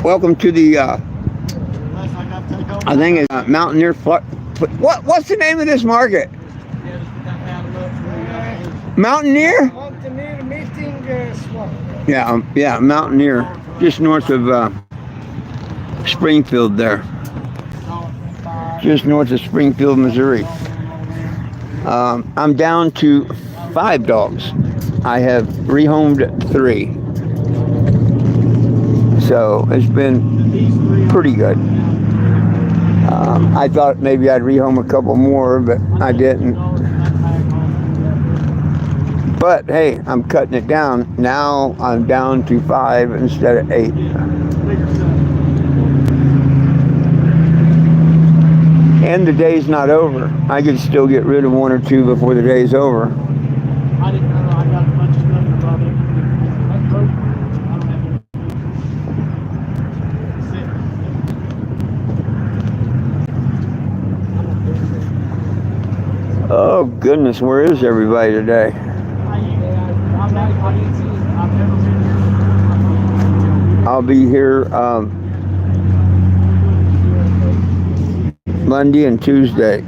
Welcome to the, I think it's Mountaineer. What's the name of this market? Mountaineer? Mountaineer meeting swap. Yeah, Mountaineer, just north of Springfield there. Just north of Springfield, Missouri. I'm down to 5 dogs. I have rehomed 3. So it's been pretty good. I thought maybe I'd rehome a couple more, but I didn't. But hey, I'm cutting it down. Now I'm down to 5 instead of 8. And the day's not over. I can still get rid of 1 or 2 before the day's over. I didn't know. I got a bunch of stuff about it. Oh goodness, where is everybody today? I'll be here Monday and Tuesday.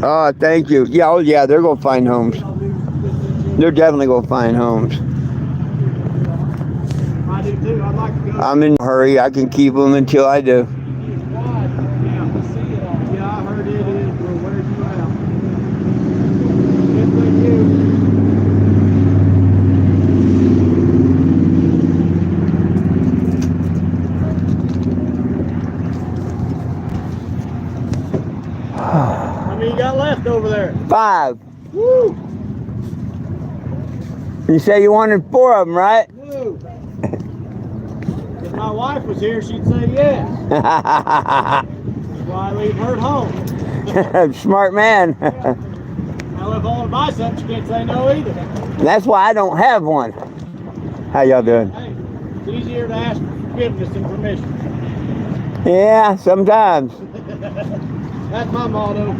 Oh, thank you. Yeah, oh yeah, they're gonna find homes. They're definitely gonna find homes. I do too. I'd like to go. I'm in a hurry. I can keep them until I do. Yeah, I heard it is. We'll wear you out. Good for you. How many you got left over there? 5. Woo! You say you wanted 4 of them, right? Woo! If my wife was here, she'd say yes. That's why I leave her at home. Smart man. Now, if I want to buy something, she can't say no either. That's why I don't have one. How y'all doing? Hey, it's easier to ask for forgiveness than permission. Yeah, sometimes. That's my motto.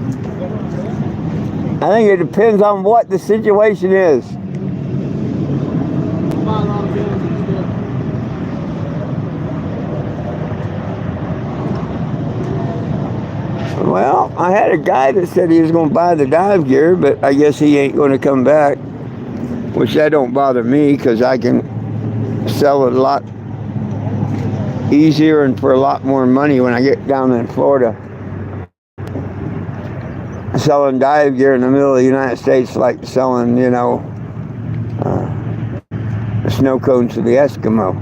I think it depends on what the situation is. Buy a lot of guns and stuff. Well, I had a guy that said he was going to buy the dive gear, but I guess he ain't going to come back, which that don't bother me because I can sell it a lot easier and for a lot more money when I get down in Florida. Selling dive gear in the middle of the United States like selling, snow cones to the Eskimo.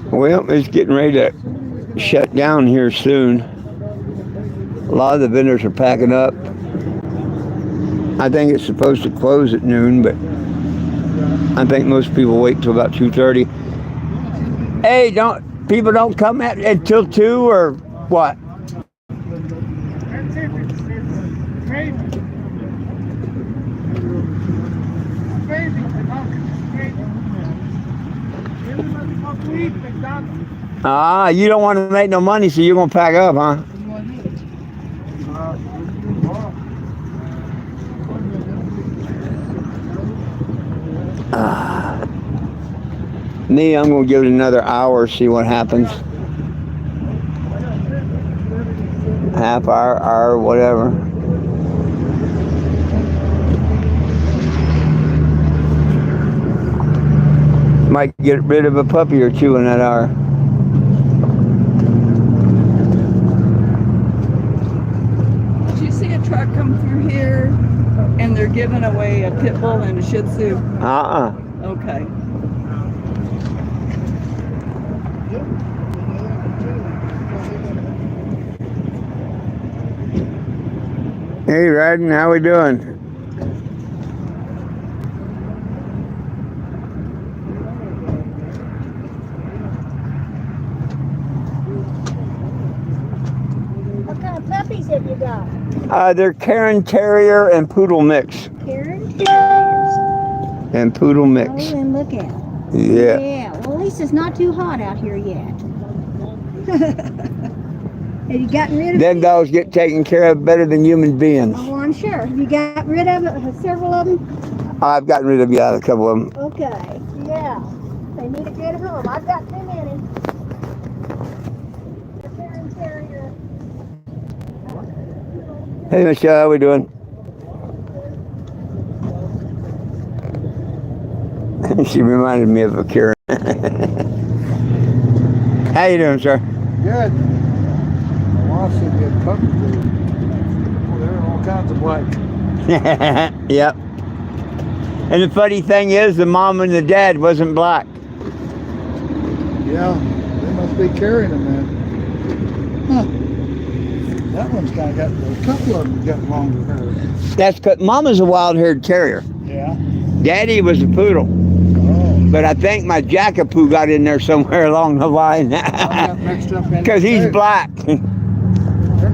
Well, it's getting ready to shut down here soon. A lot of the vendors are packing up. I think it's supposed to close at noon, but I think most people wait till about 2:30. Hey, people don't come until 2 or what? That's it. It's crazy. Crazy. Ah, you don't want to make no money, so you're going to pack up, huh? Me, I'm going to give it another hour, see what happens. Half hour, whatever. Might get rid of a puppy or 2 in that hour. Did you see a truck come through here and they're giving away a pit bull and a Shih Tzu? Okay. Hey, Radden, how we doing? got? They're Karen Terrier and Poodle mix. Karen Terriers. And Poodle Oh, mix. and look at it. Yeah. Yeah. Well, at least it's not too hot out here yet. Have you gotten rid of Them dogs get taken care of better than human beings. Oh, I'm sure. Have you got rid of several of them? I've gotten rid of a couple of them. Okay. Yeah. They need a good home. I've got too many. The Karen Terrier. Hey, Michelle, how we doing? She reminded me of a Karen. How you doing, sir? Good. My wife said you had puppies there. Oh, there are all kinds of black. Yep. And the funny thing is, the mom and the dad wasn't black. Yeah, they must be carrying them then. Huh. That one's kind of got, a couple of them got longer hair. That's because Mama's a wild-haired terrier. Yeah. Daddy was a poodle. Oh. But I think my Jackapoo got in there somewhere along the line. I got mixed up in Because he's there. black. There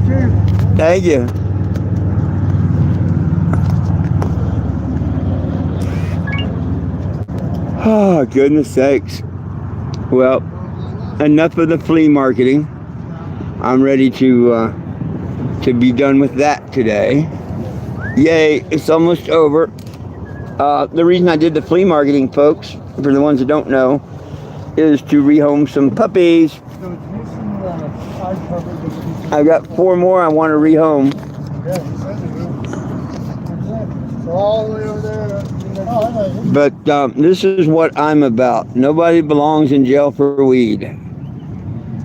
too. Thank you. Oh, goodness sakes. Well, enough of the flea marketing. I'm ready to be done with that today. Yay, it's almost over. The reason I did the flea marketing, folks, for the ones that don't know, is to rehome some puppies. I've got 4 more I want to rehome. Yeah, you said it. It's all the way over there. But this is what I'm about. Nobody belongs in jail for weed.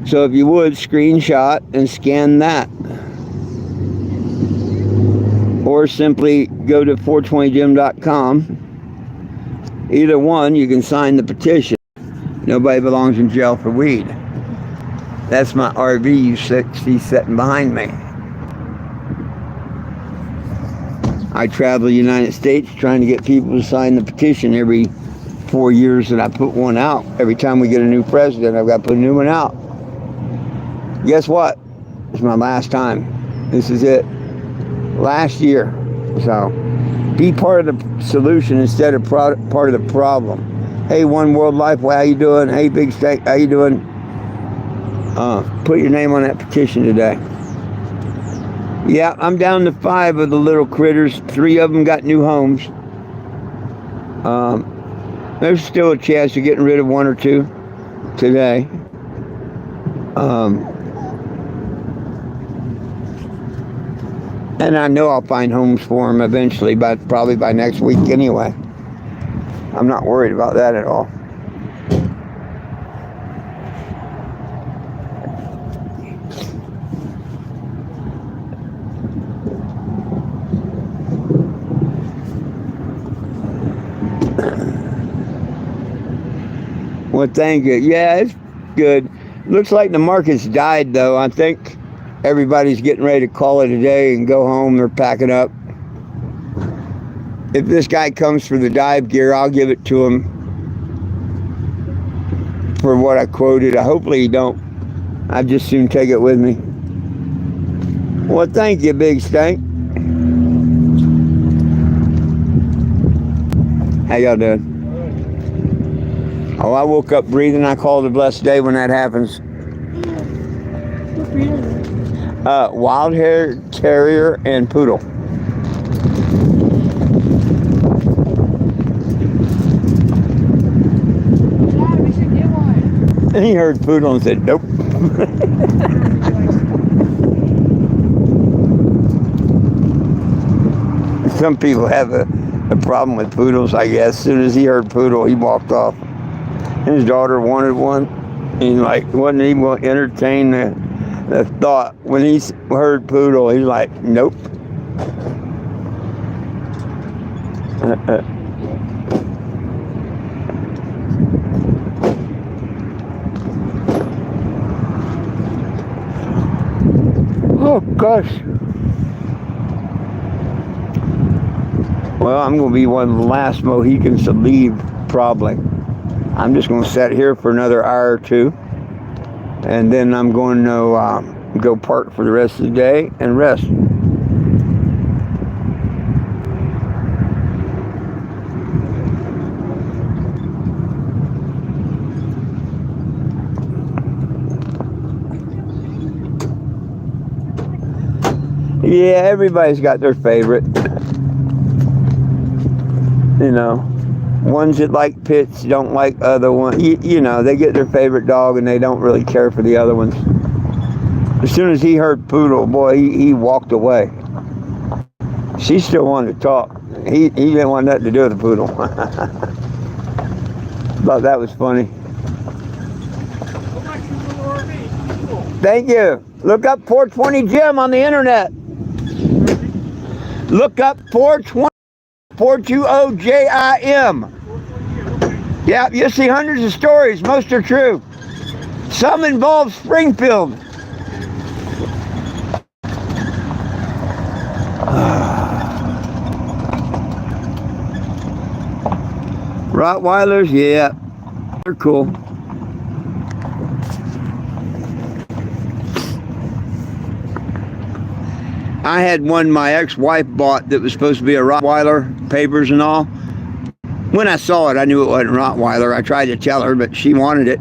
So if you would, screenshot and scan that. Or simply go to 420gym.com. Either one, you can sign the petition. Nobody belongs in jail for weed. That's my RV you see sitting behind me. I travel the United States trying to get people to sign the petition every 4 years that I put one out. Every time we get a new president, I've got to put a new one out. Guess what? It's my last time. This is it. Last year. So be part of the solution instead of part of the problem. Hey, One World Life, well, how you doing? Hey, Big Steak, how you doing? Put your name on that petition today. Yeah, I'm down to 5 of the little critters. 3 of them got new homes. There's still a chance of getting rid of 1 or 2 today. And I know I'll find homes for them eventually, but probably by next week anyway. I'm not worried about that at all. Well, thank you. Yeah, it's good. Looks like the market's died, though. I think everybody's getting ready to call it a day and go home. They're packing up. If this guy comes for the dive gear, I'll give it to him for what I quoted. Hopefully he don't. I'd just soon take it with me. Well, thank you, Big Stank. How y'all doing? Oh, I woke up breathing. I call it a blessed day when that happens. Wild hair, terrier, and poodle. Dad, we should get one. And he heard poodle and said, nope. Some people have a problem with poodles, I guess. As soon as he heard poodle, he walked off. His daughter wanted one. He wasn't even going to entertain the thought. When he heard poodle, he's like, nope. Oh, gosh. Well, I'm going to be one of the last Mohicans to leave, probably. I'm just going to sit here for another hour or 2. And then I'm going to go park for the rest of the day and rest. Yeah, everybody's got their favorite. You know, ones that like pits don't like other ones. You know, they get their favorite dog and they don't really care for the other ones. As soon as he heard Poodle, boy, he walked away. She still wanted to talk. He didn't want nothing to do with the Poodle. Thought that was funny. Thank you. Look up 420 Jim on the internet. Look up 420 420JIM. Yeah, you'll see hundreds of stories. Most are true. Some involve Springfield. Rottweilers, yeah, they're cool. I had one my ex-wife bought that was supposed to be a Rottweiler, papers and all. When I saw it, I knew it wasn't Rottweiler. I tried to tell her, but she wanted it.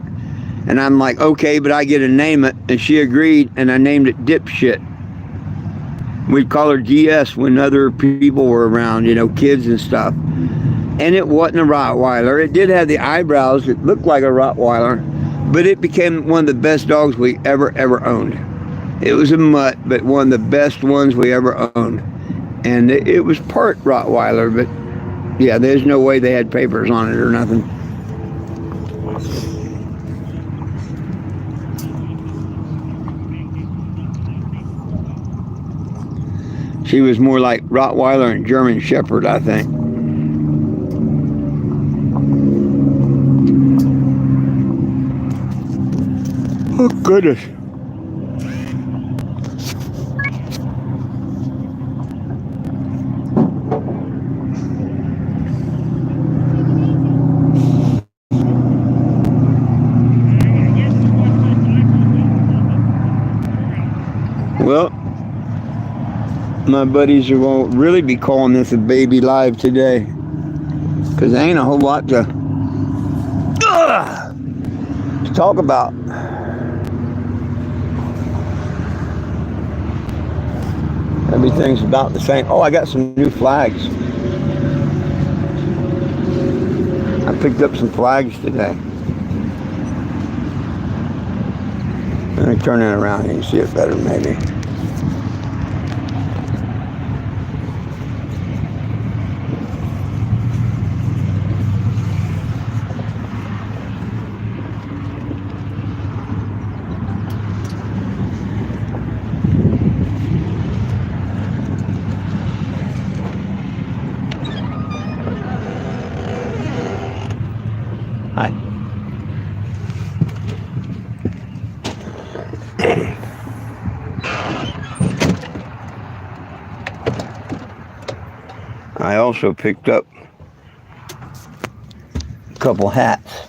And I'm like, okay, but I get to name it. And she agreed, and I named it Dipshit. We'd call her DS when other people were around, you know, kids and stuff. And it wasn't a Rottweiler. It did have the eyebrows. It looked like a Rottweiler. But it became one of the best dogs we ever owned. It was a mutt, but one of the best ones we ever owned. And it was part Rottweiler, but yeah, there's no way they had papers on it or nothing. She was more like Rottweiler and German Shepherd, I think. Oh, goodness. Well, my buddies are going to really be calling this a baby live today, because there ain't a whole lot to talk about. Everything's about the same. Oh, I got some new flags. I picked up some flags today. Let me turn it around and you can see it better maybe. Hi. I also picked up a couple hats.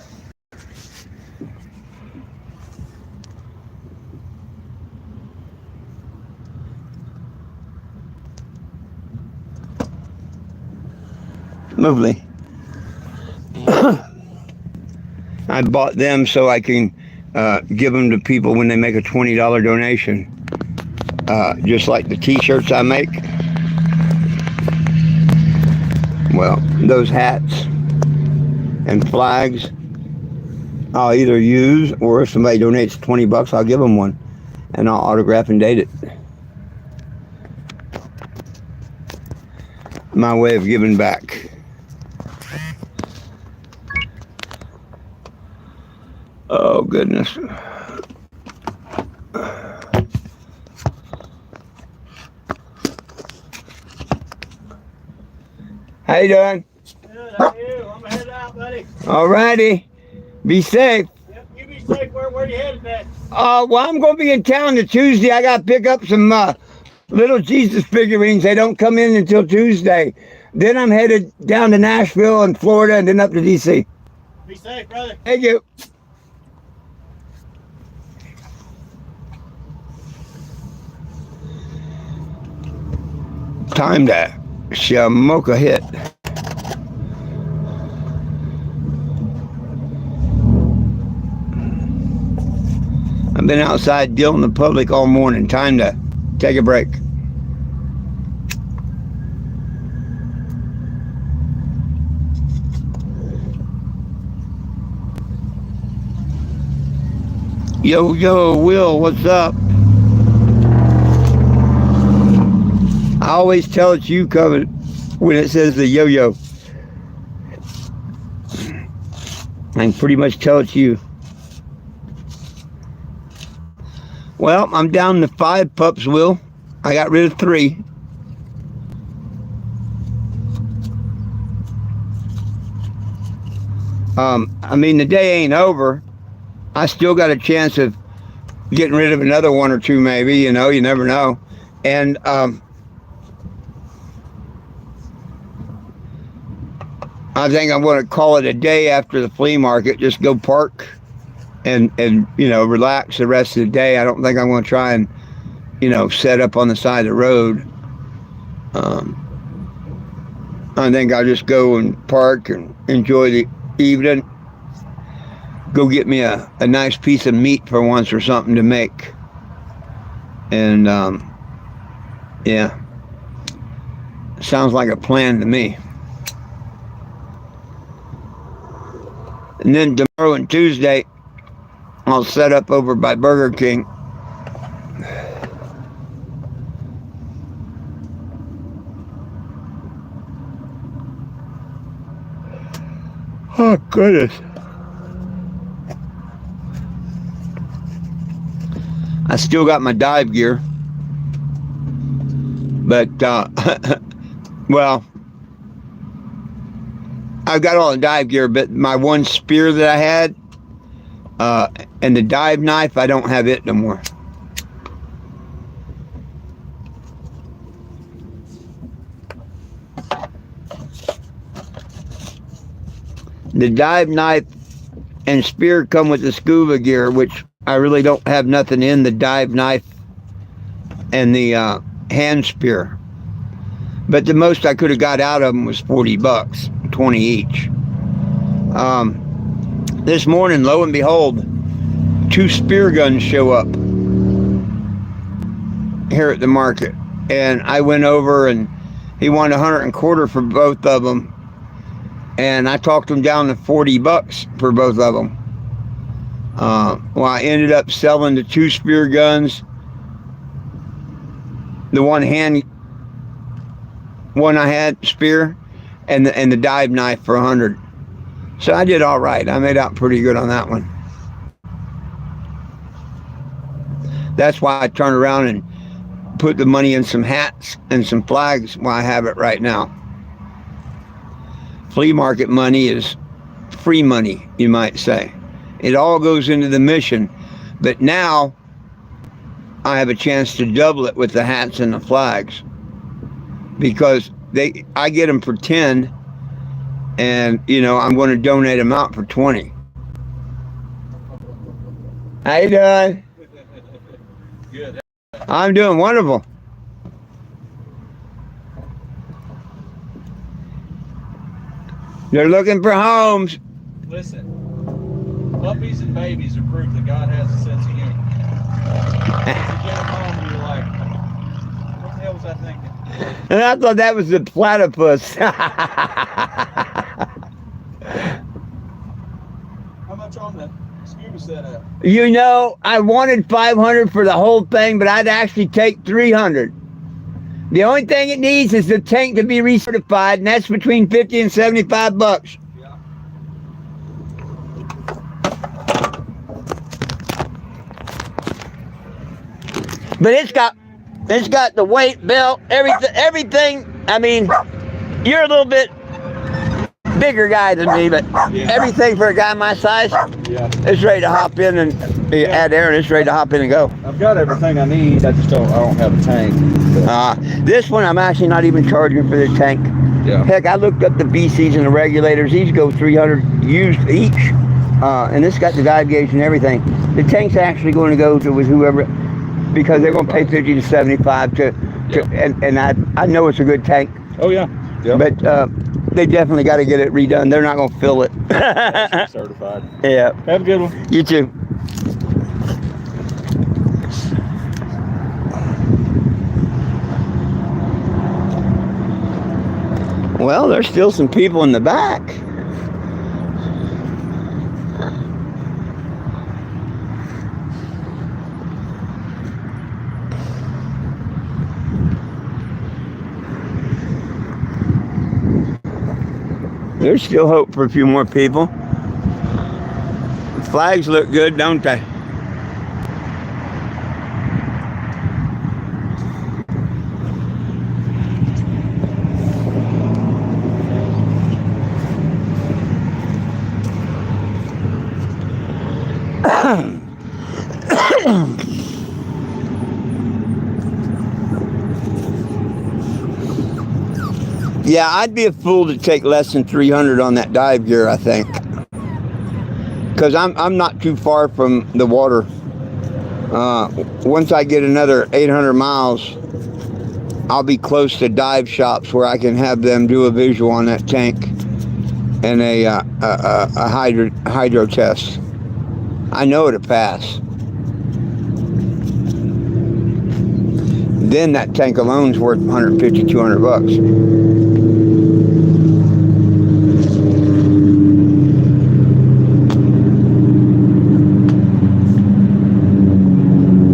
Lovely. I bought them so I can give them to people when they make a $20 donation. Just like the t-shirts I make. Well, those hats and flags I'll either use, or if somebody donates $20, I'll give them one and I'll autograph and date it. My way of giving back. Oh, goodness. How you doing? Good, how are you? I'm headed out, buddy. All righty. Be safe. Yep, you be safe. Where you headed at? Well, I'm going to be in town to Tuesday. I got to pick up some little Jesus figurines. They don't come in until Tuesday. Then I'm headed down to Nashville and Florida and then up to D.C. Be safe, brother. Thank you. Time to smoke a hit. I've been outside dealing with the public all morning. Time to take a break. Yo, yo, Will, what's up? I always tell it's you coming when it says the yo-yo. I can pretty much tell it's you. Well, I'm down to 5 pups, Will. I got rid of 3. I mean, the day ain't over. I still got a chance of getting rid of another 1 or 2, maybe. You know, you never know. And I think I'm going to call it a day after the flea market. Just go park and you know, relax the rest of the day. I don't think I'm going to try and, you know, set up on the side of the road. I think I'll just go and park and enjoy the evening. Go get me a nice piece of meat for once or something to make. And yeah, sounds like a plan to me. And then tomorrow and Tuesday, I'll set up over by Burger King. Oh, goodness. I still got my dive gear. But, well, I've got all the dive gear, but my one spear that I had, and the dive knife, I don't have it no more. The dive knife and spear come with the scuba gear, which I really don't have nothing in the dive knife and the hand spear. But the most I could have got out of them was $40, 20 each. This morning, lo and behold, 2 spear guns show up here at the market. And I went over and he wanted $125 for both of them. And I talked him down to $40 for both of them. Well, I ended up selling the 2 spear guns, the one I had spear, and the dive knife for $100. So I did all right. I made out pretty good on that one. That's why I turned around and put the money in some hats and some flags while I have it right now. Flea market money is free money, you might say. It all goes into the mission. But now I have a chance to double it with the hats and the flags. Because I get them for 10, and you know, I'm going to donate them out for 20. How you doing? Good. I'm doing wonderful. They're looking for homes. Listen, puppies and babies are proof that God has a sense of humor. Once you get them home, you're like, what the hell was I thinking? And I thought that was the platypus. How much on the scuba setup? You know, I wanted $500 for the whole thing, but I'd actually take $300. The only thing it needs is the tank to be recertified, and that's between $50 and $75. Yeah. But it's got the weight belt, everything. I mean, you're a little bit bigger guy than me, but everything for a guy my size, it's ready to hop in and add air, and it's ready to hop in and go. I've got everything I need. I don't have a tank. This one I'm actually not even charging for the tank. Yeah. Heck, I looked up the BCs and the regulators. These go 300 used each, and this got the dive gauge and everything. The tank's actually going to go to with whoever, because they're going to pay 50 to 75 to and I know it's a good tank. Oh yeah. Yep. But they definitely got to get it redone. They're not going to fill it. Certified. Yeah. Have a good one. You too. Well, there's still some people in the back. There's still hope for a few more people. Flags look good, don't they? Yeah, I'd be a fool to take less than 300 on that dive gear, I think. Because I'm not too far from the water. Once I get another 800 miles, I'll be close to dive shops where I can have them do a visual on that tank and a hydro test. I know it'll pass. Then that tank alone's worth 150, 200 bucks.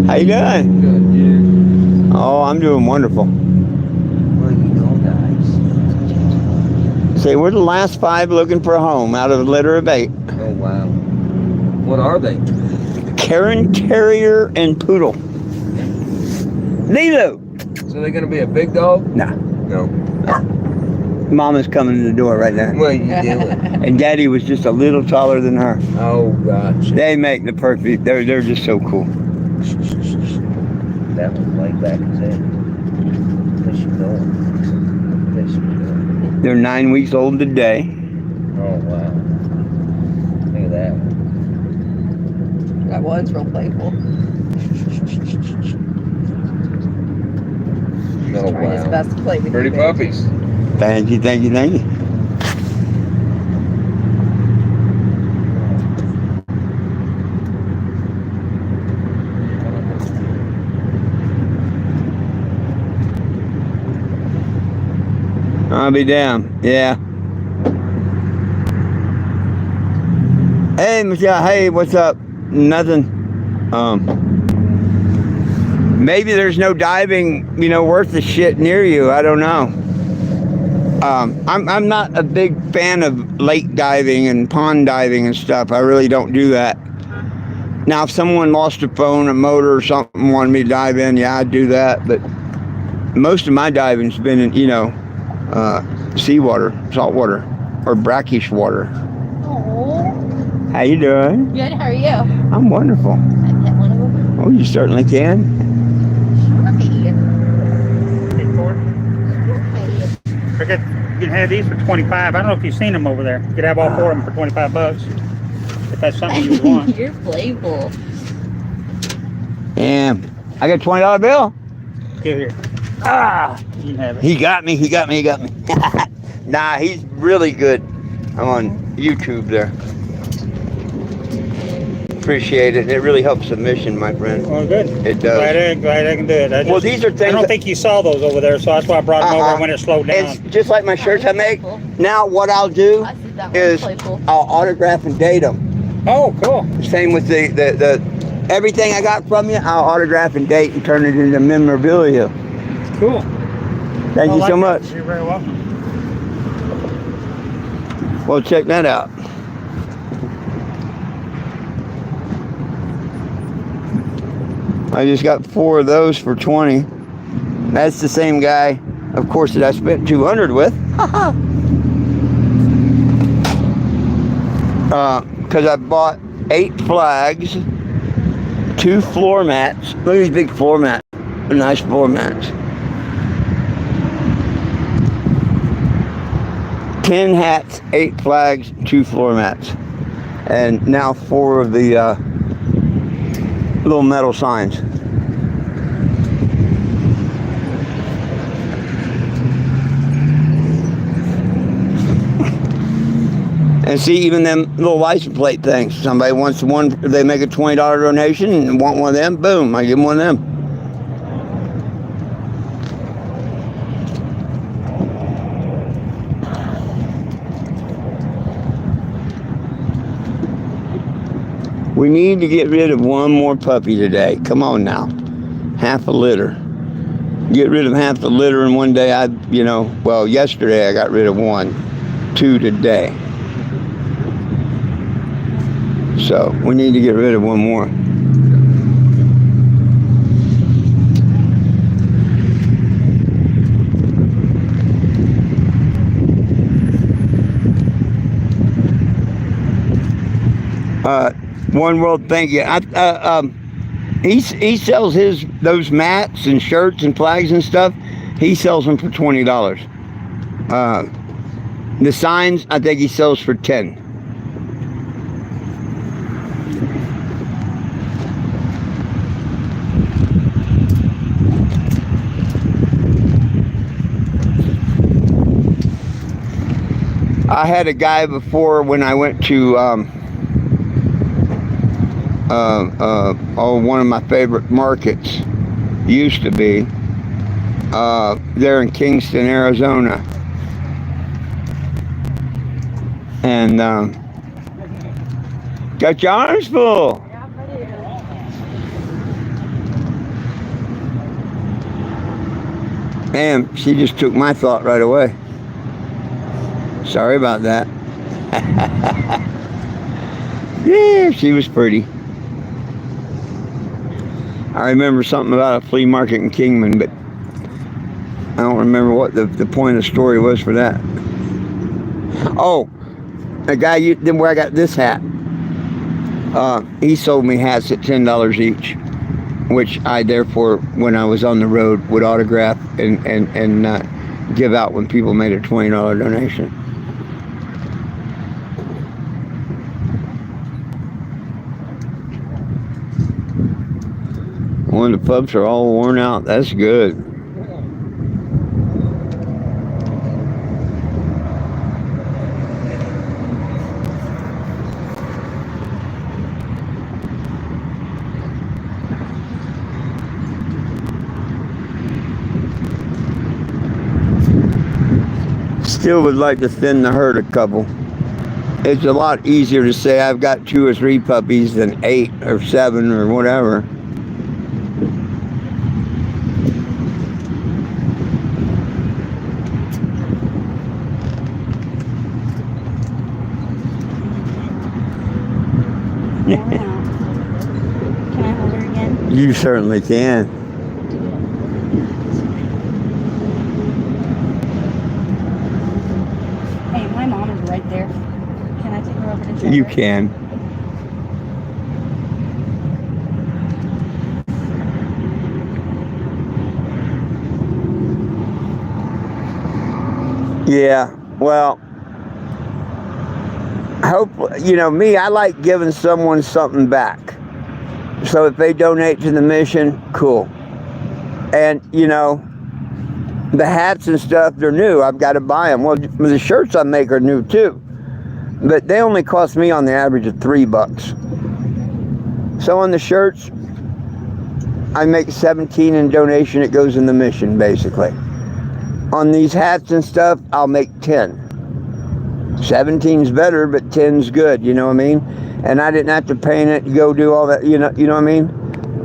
How you doing? Good, dude. Oh, I'm doing wonderful. Where you go, guys? Say, we're the last 5 looking for a home out of a litter of 8. Oh, wow. What are they? Karen Terrier and Poodle. Lilo. So they're going to be a big dog? No. No. Mama's coming in the door right now. What are you doing? And Daddy was just a little taller than her. Oh, gotcha. They make the perfect, they're just so cool. That was laid back as head. They should go. They should go. They're 9 weeks old today. Oh, wow. Look at that one. That one's real playful. Oh, Trying his wow. best to play with Pretty you, puppies. Thank you, thank you, thank you. I'll be damned. Yeah. Hey, Michelle. Hey, what's up? Nothing. Maybe there's no diving, worth the shit near you. I don't know. I'm not a big fan of lake diving and pond diving and stuff. I really don't do that. Now, if someone lost a phone, a motor, or something, wanted me to dive in, yeah, I'd do that. But most of my diving's been in, seawater, salt water, or brackish water. Oh, How you doing? good. How are you? I'm wonderful. I pet one of them. Oh, you certainly can. Forget, you can have these for 25. I don't know if you've seen them over there. You could have all 4 of them for 25 bucks. If that's something you want. You're playful. Yeah. I got a $20 bill. Give here. You can have it. He got me. Nah, he's really good. I'm on YouTube there. Appreciate it. It really helps the mission, my friend. Oh, good. It does. Glad I can do it. Well, these are things I don't that- think you saw those over there, so that's why I brought them over when it slowed down. It's just like my shirts I make. Now, what I'll do I see that one. is Playful. I'll autograph and date them. Oh, cool. Same with the everything I got from you, I'll autograph and date and turn it into memorabilia. Cool. Thank you so much. You're very welcome. Well, check that out. I just got 4 of those for 20. That's the same guy, of course, that I spent 200 with. Because I bought 8 flags, 2 floor mats. Look at these big floor mats. Nice floor mats. 10 hats, 8 flags, 2 floor mats. And now 4 of the little metal signs. And see, even them little license plate things. Somebody wants one, they make a $20 donation and want one of them, boom, I give them one of them. We need to get rid of one more puppy today. Come on now. Half a litter. Get rid of half the litter in one day. Well, yesterday I got rid of 1. 2 today. So we need to get rid of one more. One World, thank you. He sells those mats and shirts and flags and stuff. He sells them for $20. The signs, I think he sells for $10. I had a guy before when I went to one of my favorite markets, used to be there in Kingston, Arizona, and got your arms full. Man, she just took my thought right away. Sorry about that. Yeah, she was pretty. I remember something about a flea market in Kingman, but I don't remember what the point of the story was for that. Oh, a guy where I got this hat. He sold me hats at $10 each, which I therefore, when I was on the road, would autograph and give out when people made a $20 donation. One of the pups are all worn out. That's good. Still would like to thin the herd a couple. It's a lot easier to say I've got 2 or 3 puppies than 8 or 7 or whatever. Can I hold her again? You certainly can. Hey, my mom is right there. Can I take her over to check You her? can. Yeah, well, I hope, me, I like giving someone something back. So if they donate to the mission, cool. And, the hats and stuff, they're new. I've got to buy them. Well, the shirts I make are new too. But they only cost me on the average of $3. So on the shirts, I make 17 in donation. It goes in the mission, basically. On these hats and stuff, I'll make 10. 17's better, but 10's good, you know what I mean? And I didn't have to paint it, go do all that, you know what I mean?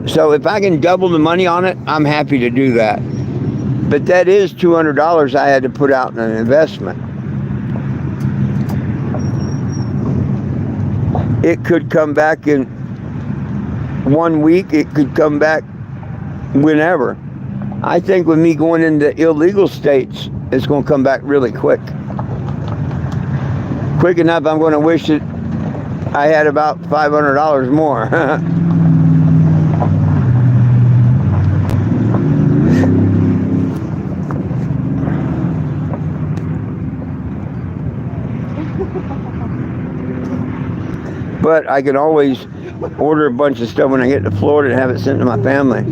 So if I can double the money on it, I'm happy to do that. But that is $200 I had to put out in an investment. It could come back in 1 week, it could come back whenever. I think with me going into illegal states, it's going to come back really quick. Quick enough, I'm going to wish that I had about $500 more. But I can always order a bunch of stuff when I get to Florida and have it sent to my family.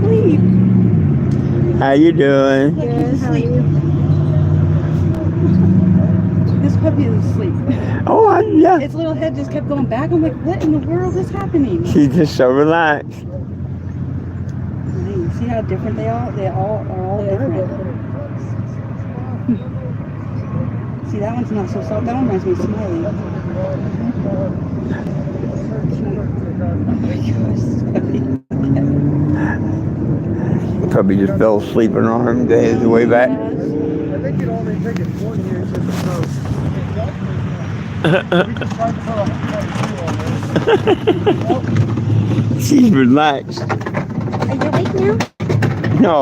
Sleep. How you doing? Good. How are you? This puppy is asleep. Oh, yeah. Its little head just kept going back. I'm like, what in the world is happening? She's just so relaxed. See how different they are? They all are all different. See, that one's not so soft. That one reminds me of Smiley. Oh my gosh. Probably just fell asleep in our arm days way back. could only pick it 1 year just approach. We could try to put a She's relaxed. Are you awake now? No,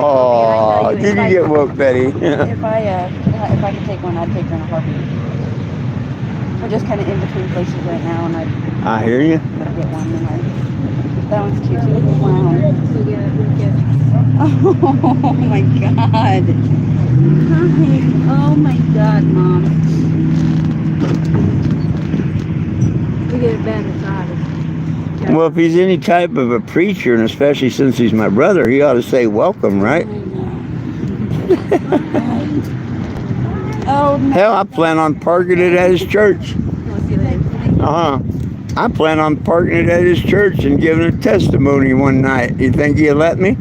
I tell you, did you if get woke, Betty? If I could take one, I'd take her in a heartbeat. We're just kind of in between places right now, and I'd I hear you. get one. And that one's cute too. Wow. Oh my God. Hi. Oh my God, Mom. We get appendicitis. Well, if he's any type of a preacher, and especially since he's my brother, he ought to say welcome, right? Oh no. Hell, I plan on parking it at his church. I plan on parking it at his church and giving a testimony one night. You think he'll let me?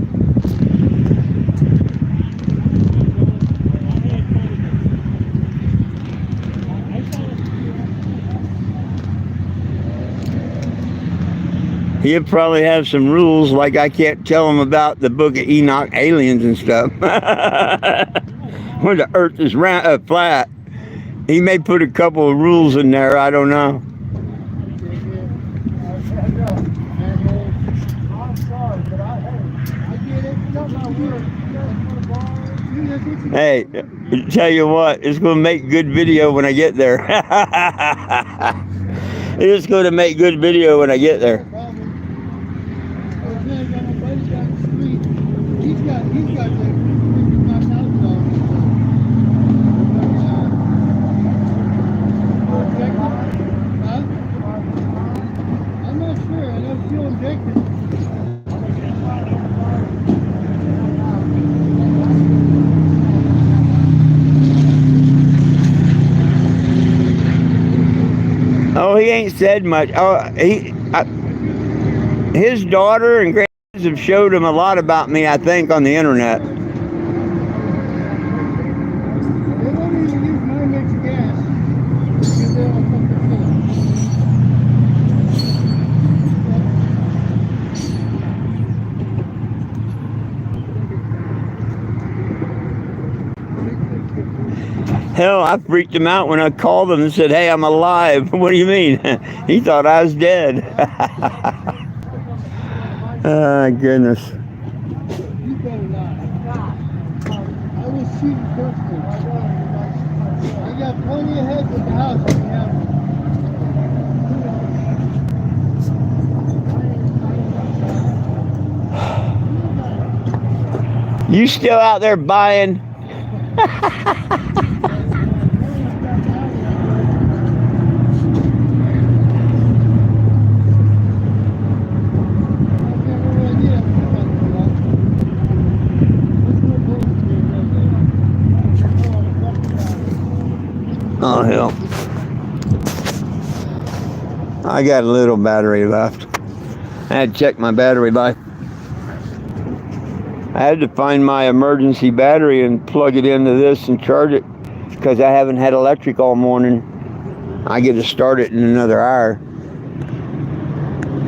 He'll probably have some rules, like I can't tell him about the Book of Enoch, aliens and stuff. When the earth is round, flat. He may put a couple of rules in there, I don't know. Hey, tell you what, it's going to make good video when I get there. It's going to make good video when I get there. Oh, he ain't said much. Oh, his daughter and grandkids have showed him a lot about me, I think, on the internet. They won't even use my mixed gas because they don't pump the Hell, I freaked him out when I called him and said, "Hey, I'm alive." What do you mean? He thought I was dead. Oh, goodness. You better not. I was shooting personally. I got plenty of heads at the house when you have them. You still out there buying? Oh, hell. I got a little battery left. I had to check my battery life. I had to find my emergency battery and plug it into this and charge it because I haven't had electric all morning. I get to start it in another hour.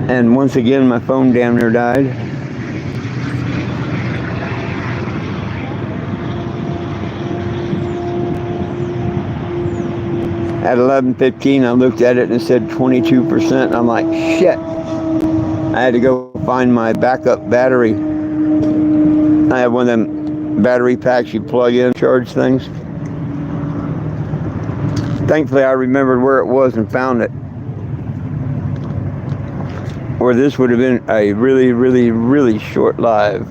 And once again, my phone damn near died. At 11:15, I looked at it and it said 22%. I'm like, shit. I had to go find my backup battery. I have one of them battery packs you plug in, charge things. Thankfully, I remembered where it was and found it. Or this would have been a really, really, really short live.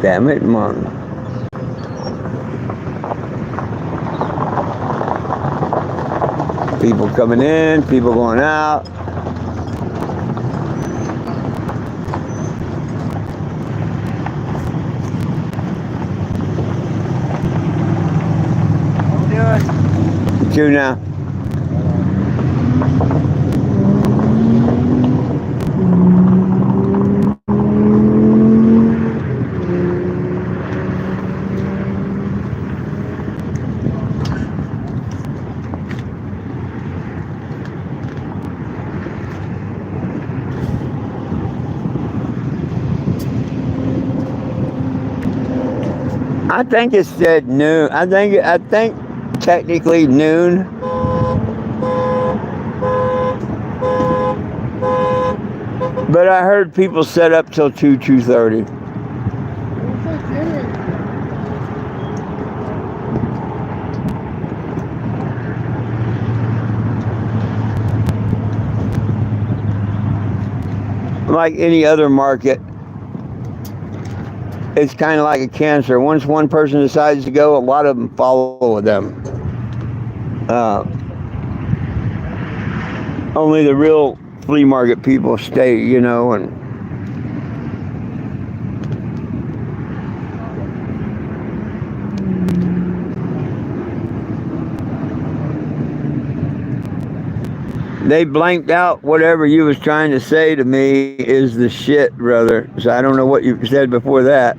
Damn it, Mom. People coming in, people going out. Two now. I think it said noon. I think technically noon. But I heard people set up till 2:30. What's that dinner? Like any other market, it's kind of like a cancer. Once one person decides to go, a lot of them follow them. Only the real flea market people stay, you know, and they blanked out whatever you was trying to say to me is the shit, brother. So I don't know what you said before that.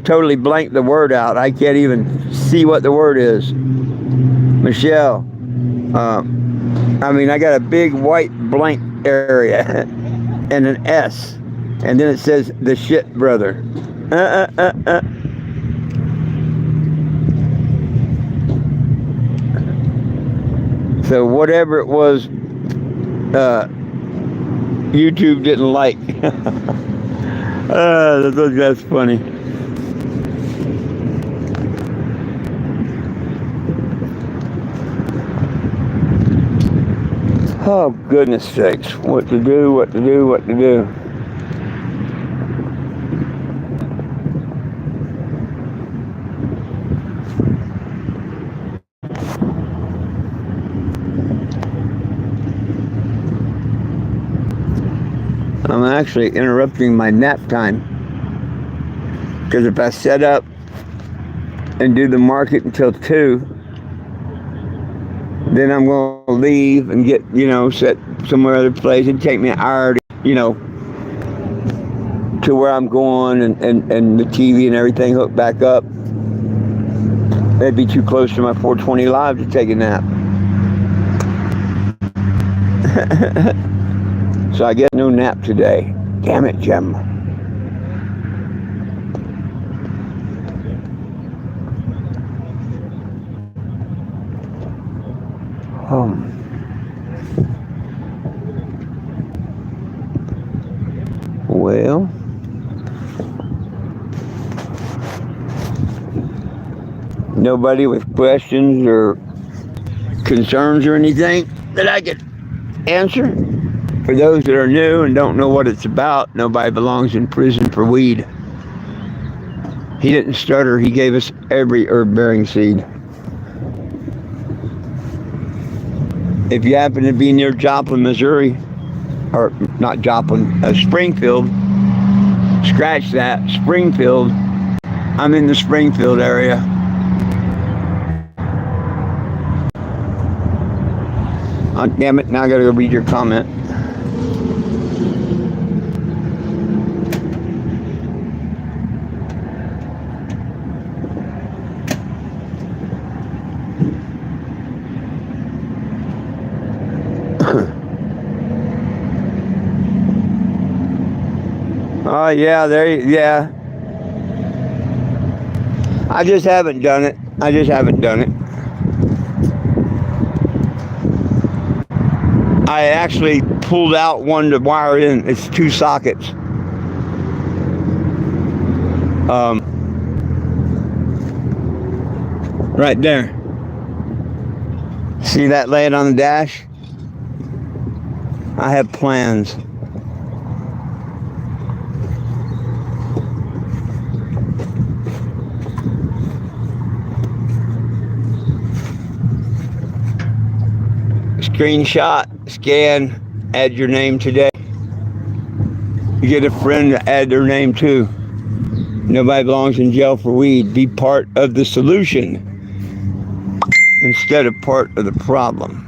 Totally blanked the word out. I can't even see what the word is. Michelle, I got a big white blank area and an S, and then it says the shit, brother. So whatever it was, YouTube didn't like. That's funny. Oh, goodness sakes. What to do, what to do, what to do. I'm actually interrupting my nap time. Because if I set up and do the market until 2, then I'm going to leave and get, set somewhere other place. It'd take me an hour to, to where I'm going and the TV and everything hooked back up. It'd be too close to my 420 live to take a nap. So I get no nap today. Damn it, Jim. Well, nobody with questions or concerns or anything that I could answer? For those that are new and don't know what it's about, nobody belongs in prison for weed. He didn't stutter. He gave us every herb-bearing seed. If you happen to be near Joplin, Missouri, or not Joplin, Springfield, scratch that, Springfield. I'm in the Springfield area. Oh, damn it, now I gotta go read your comment. Oh yeah, yeah. I just haven't done it. I actually pulled out one to wire in. It's 2 sockets. Right there. See that laying on the dash? I have plans. Screenshot, scan, add your name today. You get a friend to add their name too. Nobody belongs in jail for weed. Be part of the solution instead of part of the problem.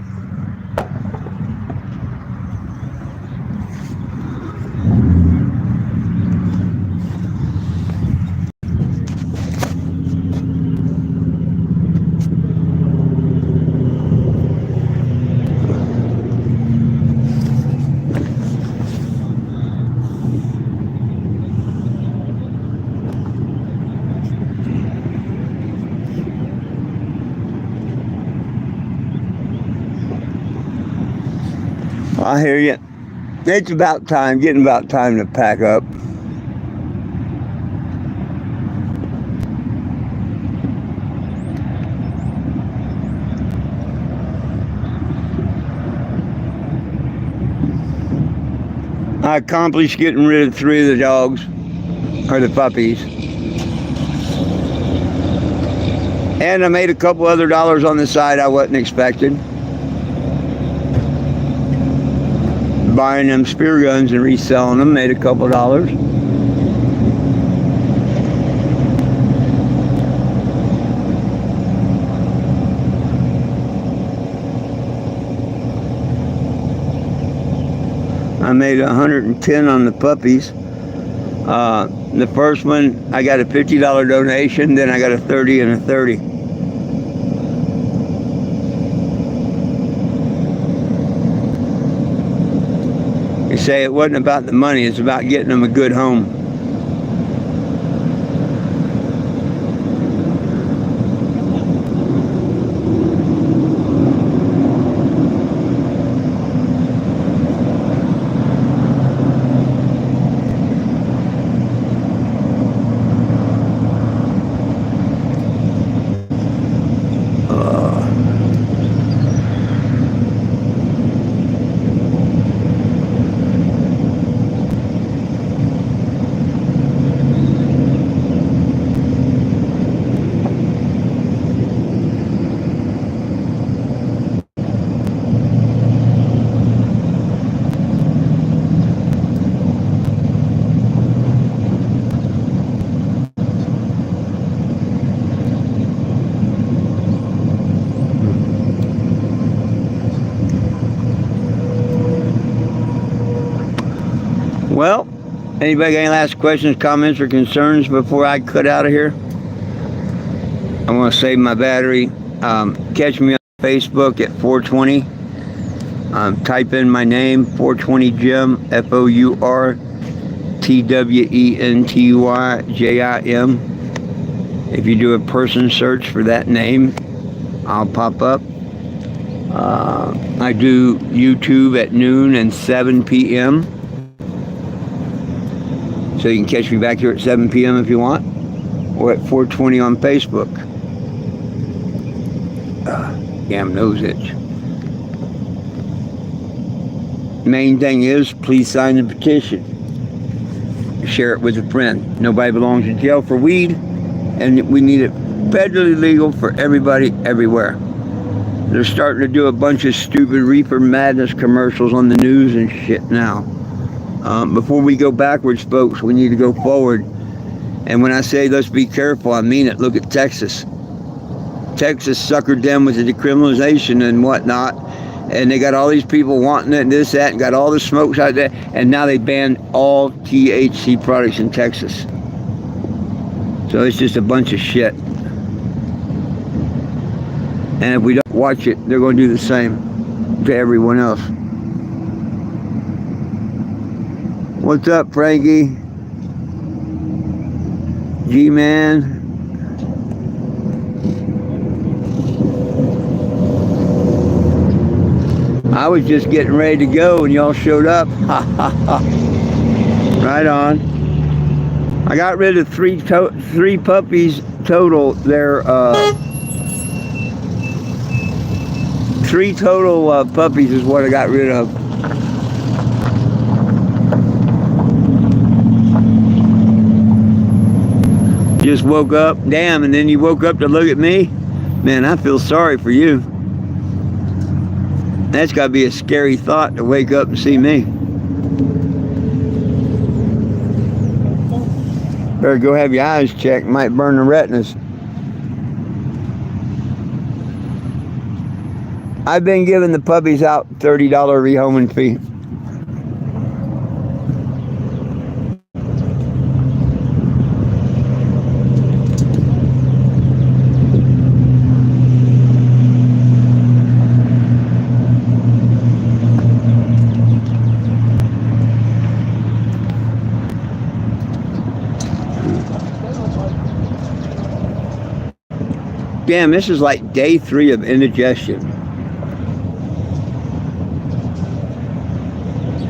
I hear you. It's about time, getting about time to pack up. I accomplished getting rid of 3 of the dogs, or the puppies. And I made a couple other dollars on the side I wasn't expecting. Buying them spear guns and reselling them, made a couple dollars. I made 110 on the puppies. The first one, I got a $50 donation, then I got a 30 and a 30. You say it wasn't about the money, it's about getting them a good home. Well, anybody got any last questions, comments, or concerns before I cut out of here? I want to save my battery. Catch me on Facebook at 420. Type in my name, 420 Jim, FOURTWENTYJIM. If you do a person search for that name, I'll pop up. I do YouTube at noon and 7 p.m. So you can catch me back here at 7 p.m. if you want, or at 420 on Facebook. Damn nose itch. Main thing is, please sign the petition. Share it with a friend. Nobody belongs in jail for weed, and we need it federally legal for everybody, everywhere. They're starting to do a bunch of stupid reefer madness commercials on the news and shit now. Before we go backwards, folks, we need to go forward. And when I say let's be careful, I mean it. Look at Texas. Texas suckered them with the decriminalization and whatnot. And they got all these people wanting it and this, that, and got all the smokes out there. And now they banned all THC products in Texas. So it's just a bunch of shit. And if we don't watch it, they're going to do the same to everyone else. What's up, Frankie? G-Man. I was just getting ready to go and y'all showed up. Right on. I got rid of three puppies total. They're 3 total puppies is what I got rid of. Just woke up, damn, and then you woke up to look at me? Man, I feel sorry for you. That's got to be a scary thought to wake up and see me. Better go have your eyes checked, might burn the retinas. I've been giving the puppies out $30 rehoming fee. Damn, this is like day 3 of indigestion.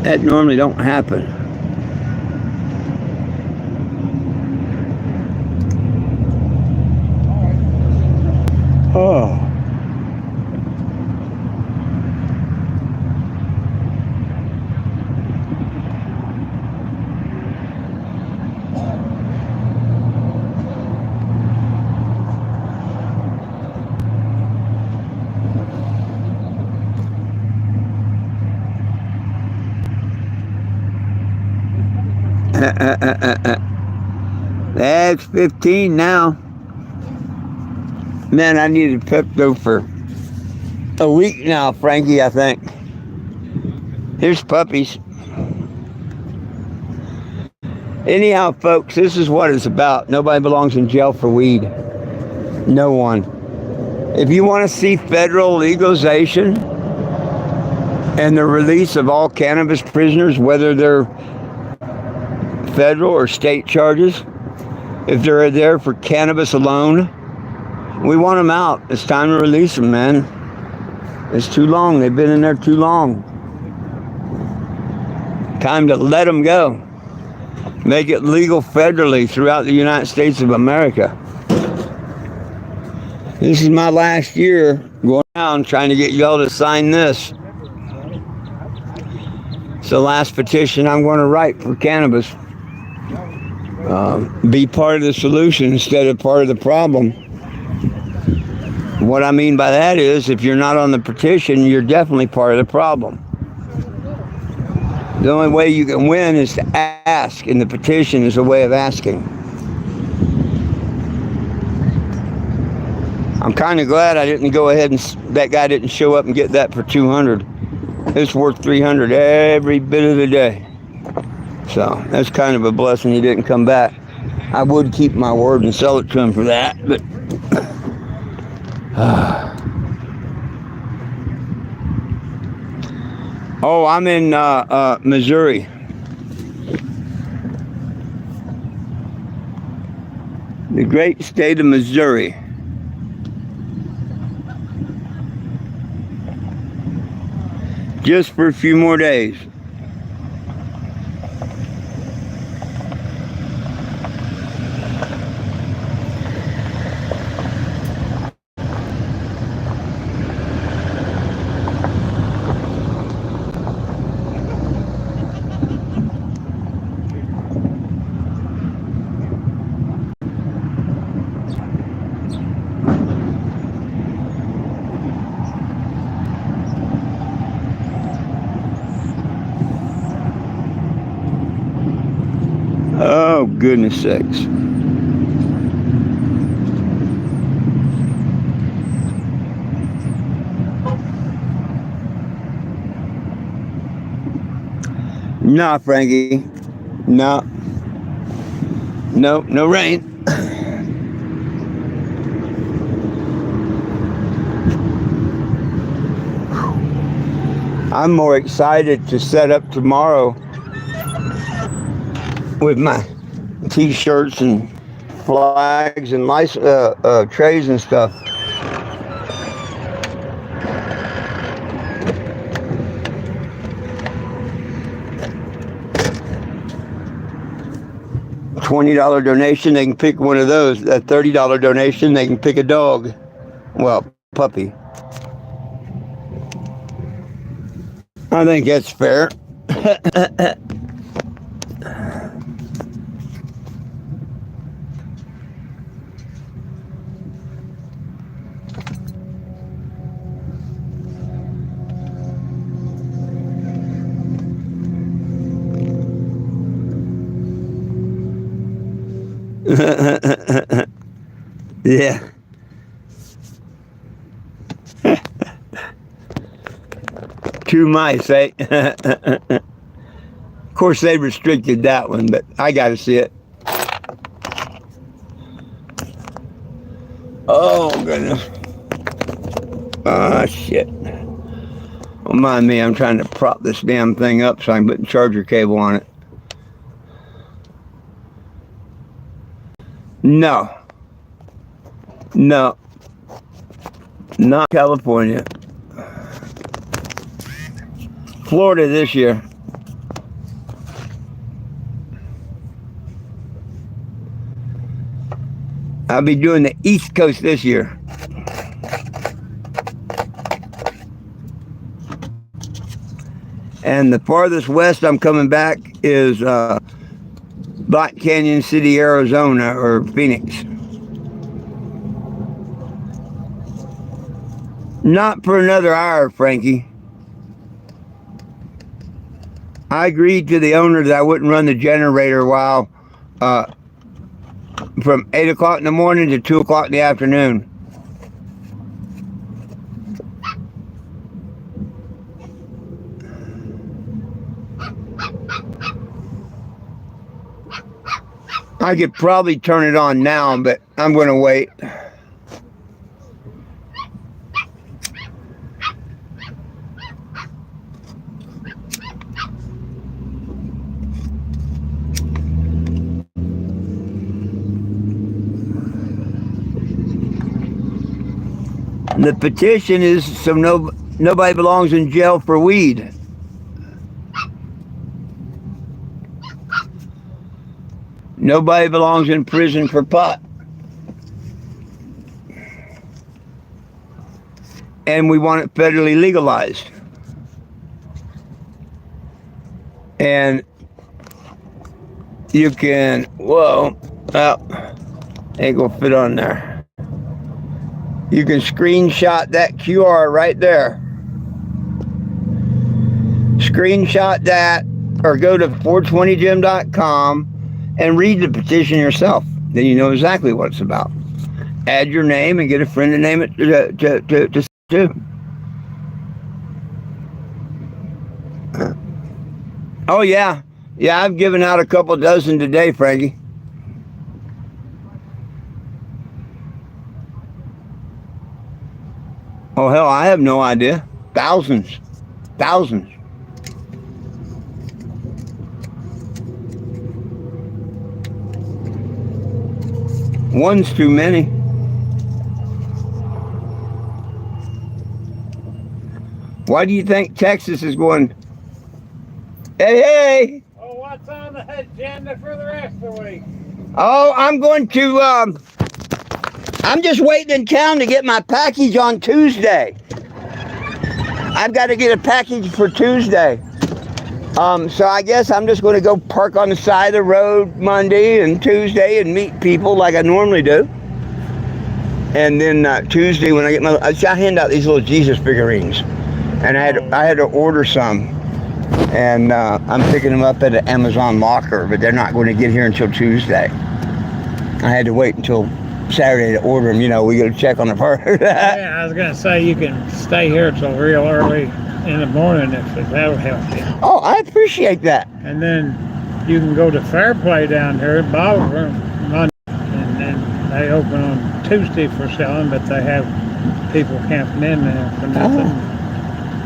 That normally don't happen. Oh. That's 15 now. Man, I needed Pepto for a week now, Frankie, I think. Here's Puppies. Anyhow, folks, this is what it's about. Nobody belongs in jail for weed. No one. If you want to see federal legalization and the release of all cannabis prisoners, whether they're federal or state charges, if they're there for cannabis alone, we want them out. It's time to release them, man. It's too long. They've been in there too long. Time to let them go. Make it legal federally throughout the United States of America. This is my last year going around trying to get y'all to sign this. It's the last petition I'm going to write for cannabis. Be part of the solution instead of part of the problem. What I mean by that is, if you're not on the petition, you're definitely part of the problem. The only way you can win is to ask, and the petition is a way of asking. I'm kind of glad I didn't go ahead and that guy didn't show up and get that for 200. It's worth 300 every bit of the day. So that's kind of a blessing he didn't come back. I would keep my word and sell it to him for that, but oh, I'm in Missouri. The great state of Missouri. Just for a few more days. Oh, goodness sakes. Nah, Frankie. No. No rain. I'm more excited to set up tomorrow with my t-shirts and flags and trays and stuff. $20 donation, they can pick one of those. A $30 donation, they can pick a dog. Well, puppy. I think that's fair. Yeah. Two mice, eh? Of course, they restricted that one, but I got to see it. Oh, goodness. Oh, shit. Don't mind me, I'm trying to prop this damn thing up so I can put the charger cable on it. No. No. Not California. Florida this year. I'll be doing the East Coast this year. And the farthest west I'm coming back is Black Canyon City, Arizona, or Phoenix. Not for another hour, Frankie. I agreed to the owner that I wouldn't run the generator while from 8 o'clock in the morning to 2 o'clock in the afternoon. I could probably turn it on now, but I'm going to wait. The petition is so nobody belongs in jail for weed. Nobody belongs in prison for pot. And we want it federally legalized. And you can, whoa, oh, ain't gonna fit on there. You can screenshot that QR right there. Screenshot that or go to 420gym.com and read the petition yourself. Then you know exactly what it's about. Add your name and get a friend to name it to do. Oh yeah. Yeah, I've given out a couple dozen today, Frankie. Oh hell, I have no idea. Thousands. Thousands. One's too many. Why do you think Texas is going, hey, hey? Oh, what's on the agenda for the rest of the week? Oh, I'm going to, I'm just waiting in town to get my package on Tuesday. I've got to get a package for Tuesday. So I guess I'm just going to go park on the side of the road Monday and Tuesday and meet people like I normally do. And then Tuesday when I get I hand out these little Jesus figurines, and I had to order some, and I'm picking them up at an Amazon locker, but they're not going to get here until Tuesday. I had to wait until Saturday to order them. You know, we got to check on the part. Yeah, I was going to say you can stay here till real early in the morning if that would help you. Oh, I appreciate that. And then you can go to Fair Play down here, Ballroom, Monday, and then they open on Tuesday for selling, but they have people camping in there for nothing.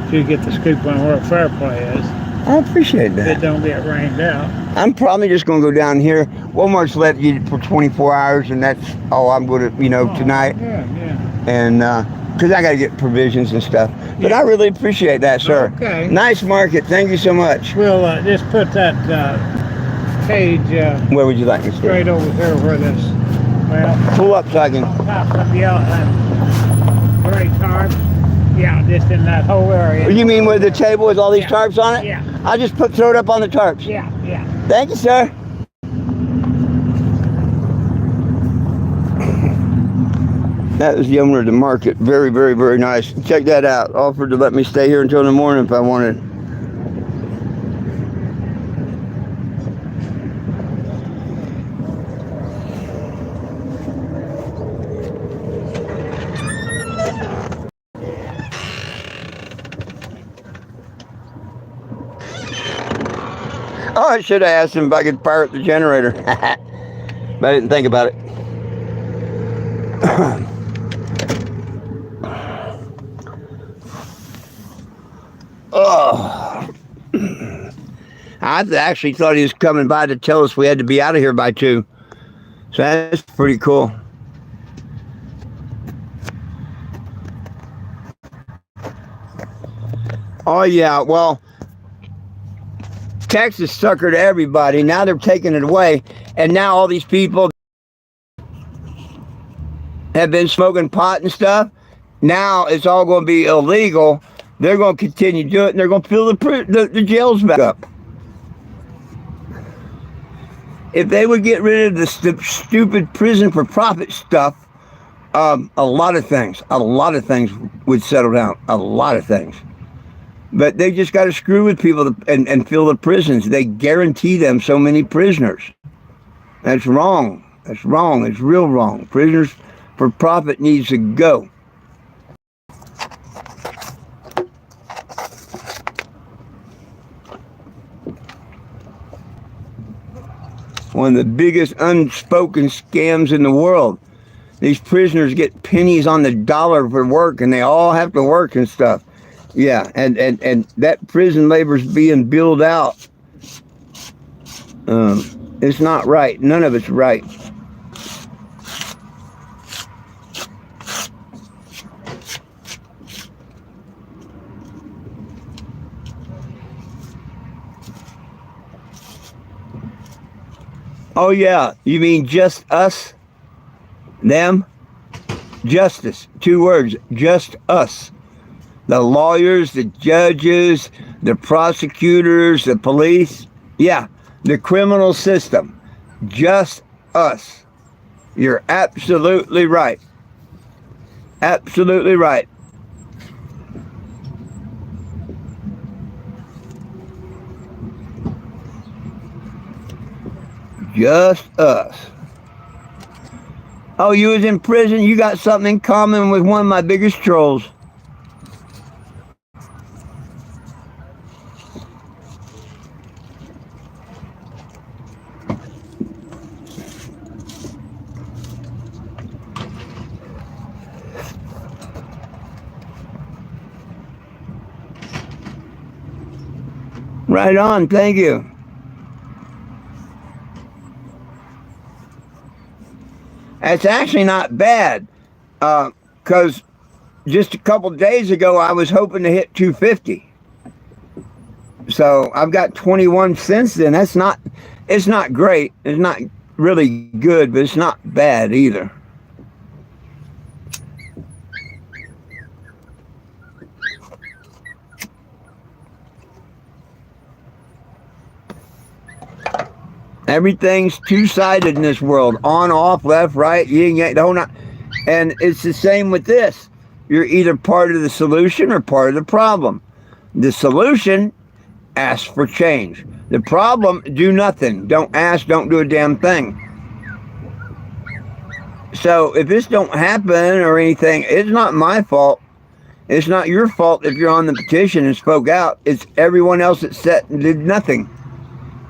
So you get the scoop on where Fair Play is. I appreciate If that. it don't get rained out. I'm probably just going to go down here. Walmart's let you for 24 hours, and that's all I'm going to, tonight. Yeah, yeah. And because I got to get provisions and stuff. But I really appreciate that, sir. Okay. Nice market. Thank you so much. We'll just put that cage Where would you like me to straight stay? over here where this, well, Pull up so I can. top of the gray tarp. Yeah, just in that whole area. You mean where the table with all these Yeah. tarps on it? Yeah. I'll just throw it up on the tarps. Yeah, yeah. Thank you, sir. That was the owner of the market. Very, very, very nice. Check that out. Offered to let me stay here until the morning if I wanted. Oh, I should have asked him if I could pirate the generator. But I didn't think about it. Oh. I actually thought he was coming by to tell us we had to be out of here by 2. So that's pretty cool. Oh, yeah, well, Texas suckered everybody. Now they're taking it away. And now all these people, have been smoking pot and stuff. Now it's all going to be illegal. They're going to continue to do it, and they're going to fill the jails back up. If they would get rid of the stupid prison for profit stuff, a lot of things would settle down. A lot of things. But they just got to screw with people and fill the prisons. They guarantee them so many prisoners. That's wrong. That's wrong. It's real wrong. Prisoners for profit needs to go. One of the biggest unspoken scams in the world. These prisoners get pennies on the dollar for work, and they all have to work and stuff. Yeah, and that prison labor's being billed out. It's not right. None of it's right. Oh yeah, you mean just us? Them? Justice. 2 words. Just us. The lawyers, the judges, the prosecutors, the police. Yeah, the criminal system. Just us. You're absolutely right. Absolutely right. Just us. Oh, you was in prison? You got something in common with one of my biggest trolls. Right on, thank you. It's actually not bad, because just a couple days ago I was hoping to hit 250. So I've got 21 since then. It's not great. It's not really good, but it's not bad either. Everything's two-sided in this world. On, off, left, right, yin, yang, don't not. And it's the same with this. You're either part of the solution or part of the problem. The solution, ask for change. The problem, do nothing. Don't ask, don't do a damn thing. So if this don't happen or anything, it's not my fault. It's not your fault if you're on the petition and spoke out. It's everyone else that sat and did nothing.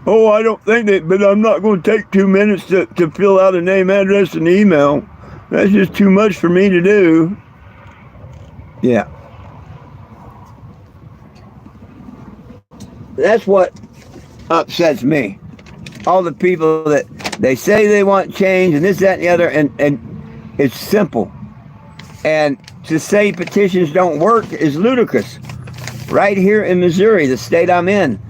Oh, I don't think that, but I'm not going to take 2 minutes to fill out a name, address, and email. That's just too much for me to do. Yeah. That's what upsets me. All the people that they say they want change and this, that, and the other, and it's simple. And to say petitions don't work is ludicrous. Right here in Missouri, the state I'm in,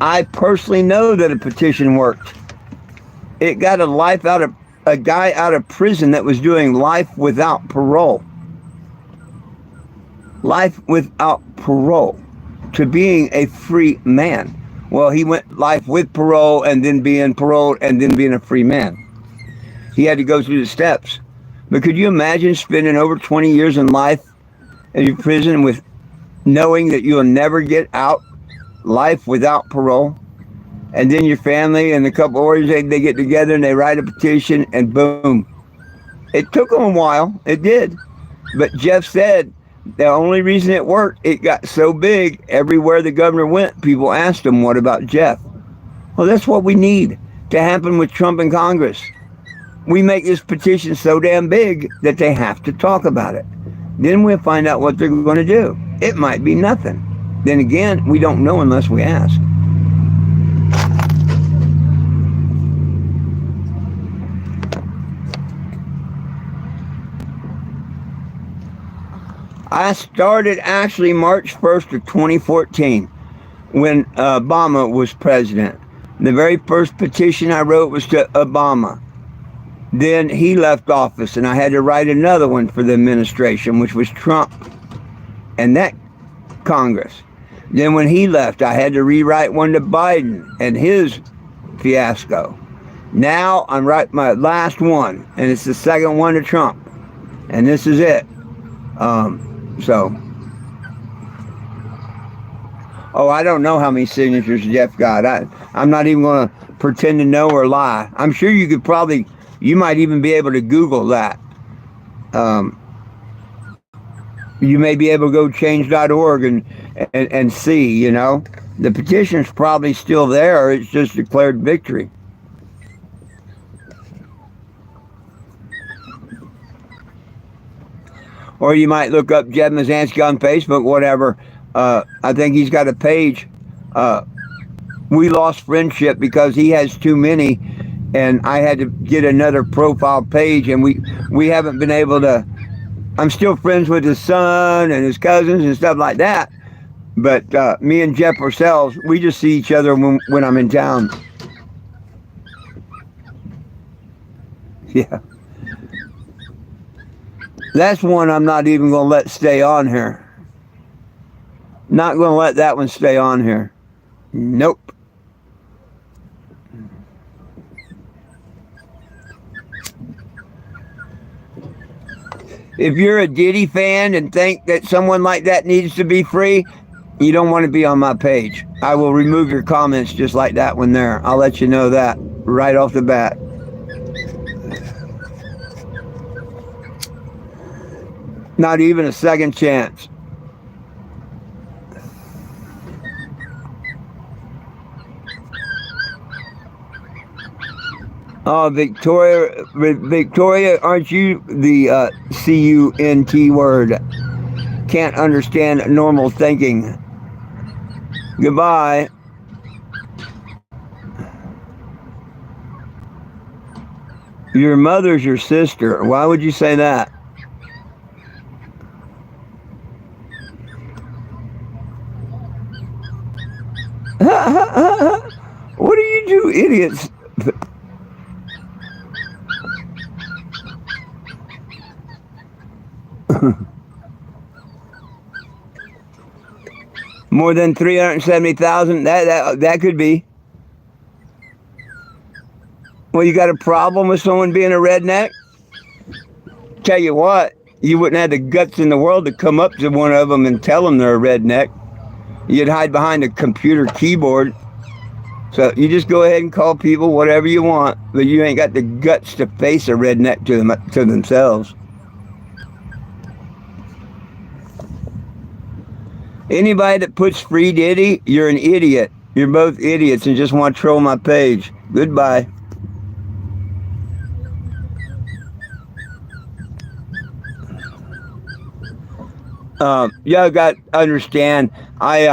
I personally know that a petition worked. It got a guy out of prison that was doing life without parole. Life without parole to being a free man. Well, he went life with parole and then being paroled and then being a free man. He had to go through the steps. But could you imagine spending over 20 years in life in prison with knowing that you'll never get out? Life without parole, and then your family and a couple orders, they get together and they write a petition, and boom. It took them a while, it did, but Jeff said the only reason it worked, it got so big, everywhere the governor went, people asked him, what about Jeff? Well, that's what we need to happen with Trump and Congress. We make this petition so damn big that they have to talk about it. Then we'll find out what they're going to do. It might be nothing. Then again, we don't know unless we ask. I started actually March 1st of 2014 when Obama was president. The very first petition I wrote was to Obama. Then he left office, and I had to write another one for the administration, which was Trump and that Congress. Then when he left, I had to rewrite one to Biden and his fiasco. Now I'm writing my last one, and it's the second one to Trump, and this is it. Oh, I don't know how many signatures Jeff got. I'm not even going to pretend to know or lie. I'm sure you might even be able to Google that. You may be able to go change.org and see, you know. The petition's probably still there. It's just declared victory. Or you might look up Jeb Mazansky on Facebook, whatever. I think he's got a page. We lost friendship because he has too many, and I had to get another profile page, and we haven't been able to. I'm still friends with his son and his cousins and stuff like that. But me and Jeff ourselves, we just see each other when I'm in town. Yeah. That's one I'm not even going to let stay on here. Not going to let that one stay on here. Nope. If you're a Diddy fan and think that someone like that needs to be free, you don't want to be on my page. I will remove your comments just like that one there. I'll let you know that right off the bat. Not even a second chance. Oh, Victoria, aren't you the C-U-N-T word? Can't understand normal thinking. Goodbye. Your mother's your sister. Why would you say that? What do you do, idiots? More than 370,000? That could be. Well, you got a problem with someone being a redneck? Tell you what, you wouldn't have the guts in the world to come up to one of them and tell them they're a redneck. You'd hide behind a computer keyboard. So you just go ahead and call people whatever you want, but you ain't got the guts to face a redneck to themselves. Anybody that puts free Diddy, you're an idiot. You're both idiots and just want to troll my page. Goodbye. Y'all got to understand, I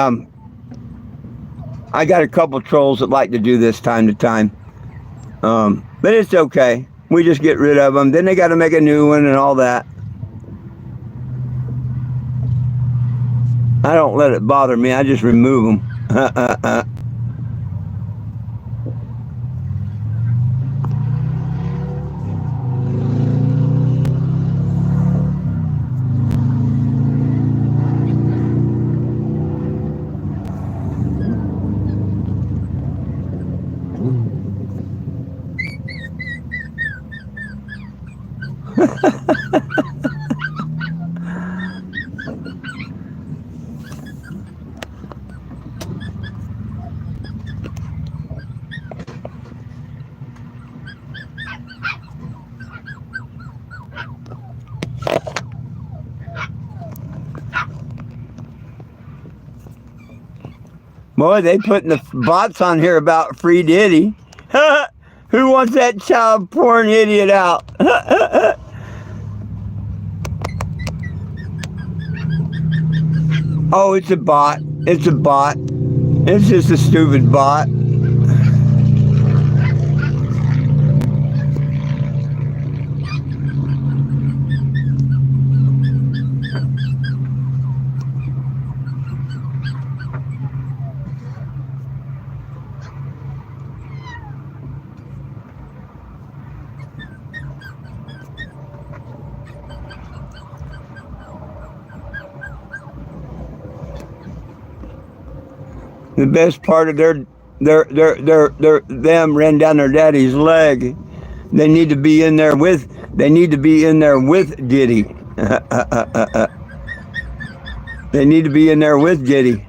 got a couple trolls that like to do this time to time. But it's okay. We just get rid of them. Then they got to make a new one and all that. I don't let it bother me. I just remove them. Boy, they putting the bots on here about free Diddy. Who wants that child porn idiot out? Oh, it's a bot. It's a bot. It's just a stupid bot. The best part of them ran down their daddy's leg. They need to be in there with Diddy. They need to be in there with Diddy.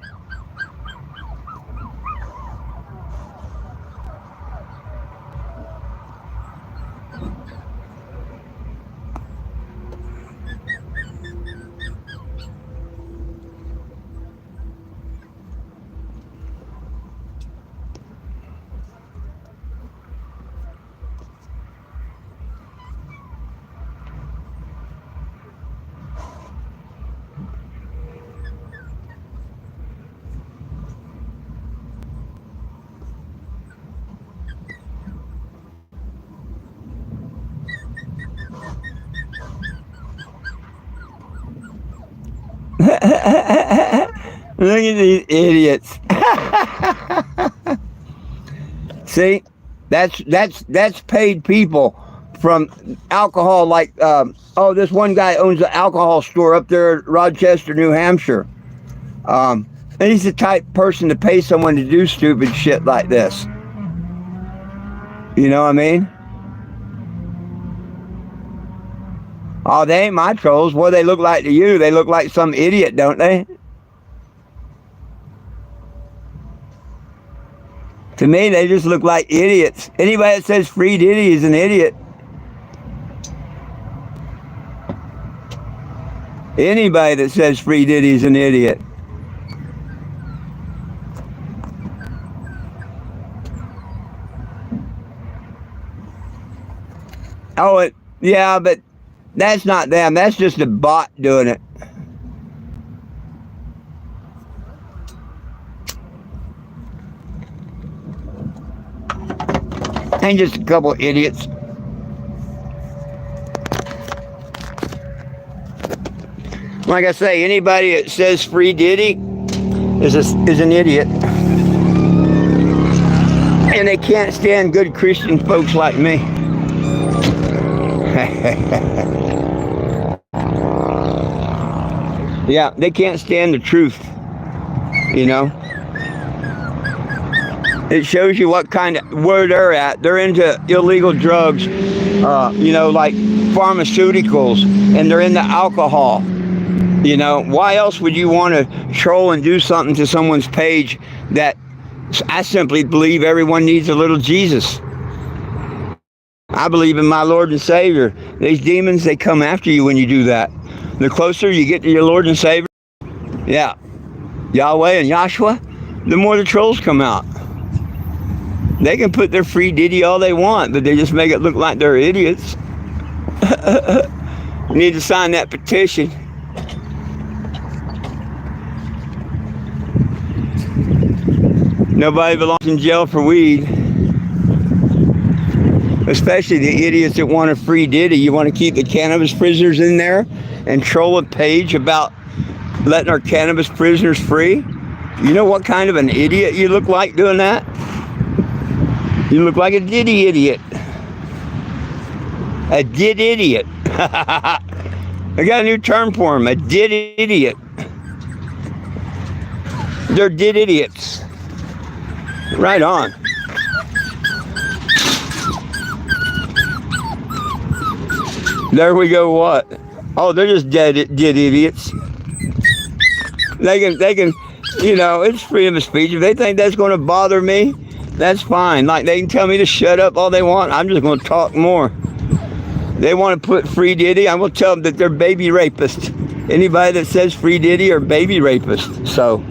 Look at these idiots. See, that's paid people from alcohol. Like, this one guy owns an alcohol store up there in Rochester, New Hampshire. And he's the type person to pay someone to do stupid shit like this. You know what I mean? Oh, they ain't my trolls. What do they look like to you? They look like some idiot, don't they? To me, they just look like idiots. Anybody that says free Diddy is an idiot. Anybody that says free Diddy is an idiot. Oh, yeah, but that's not them. That's just a bot doing it. And just a couple of idiots. Like I say, anybody that says free Diddy is an idiot. And they can't stand good Christian folks like me. Yeah, they can't stand the truth, you know. It shows you what kind of, where they're at. They're into illegal drugs, like pharmaceuticals, and they're into alcohol. You know, why else would you want to troll and do something to someone's page that I simply believe everyone needs a little Jesus. I believe in my Lord and Savior. These demons, they come after you when you do that. The closer you get to your Lord and Savior, yeah, Yahweh and Yahshua, the more the trolls come out. They can put their free Diddy all they want, but they just make it look like they're idiots. You need to sign that petition. Nobody belongs in jail for weed. Especially the idiots that want a free Diddy. You want to keep the cannabis prisoners in there and troll a page about letting our cannabis prisoners free? You know what kind of an idiot you look like doing that? You look like a Diddy idiot. A did idiot. I got a new term for him, a did idiot. They're did idiots. Right on. There we go, what? Oh, they're just did idiots. They can, it's freedom of speech. If they think that's going to bother me, that's fine. Like, they can tell me to shut up all they want. I'm just going to talk more. They want to put free Diddy. I'm going to tell them that they're baby rapists. Anybody that says free Diddy are baby rapists. So,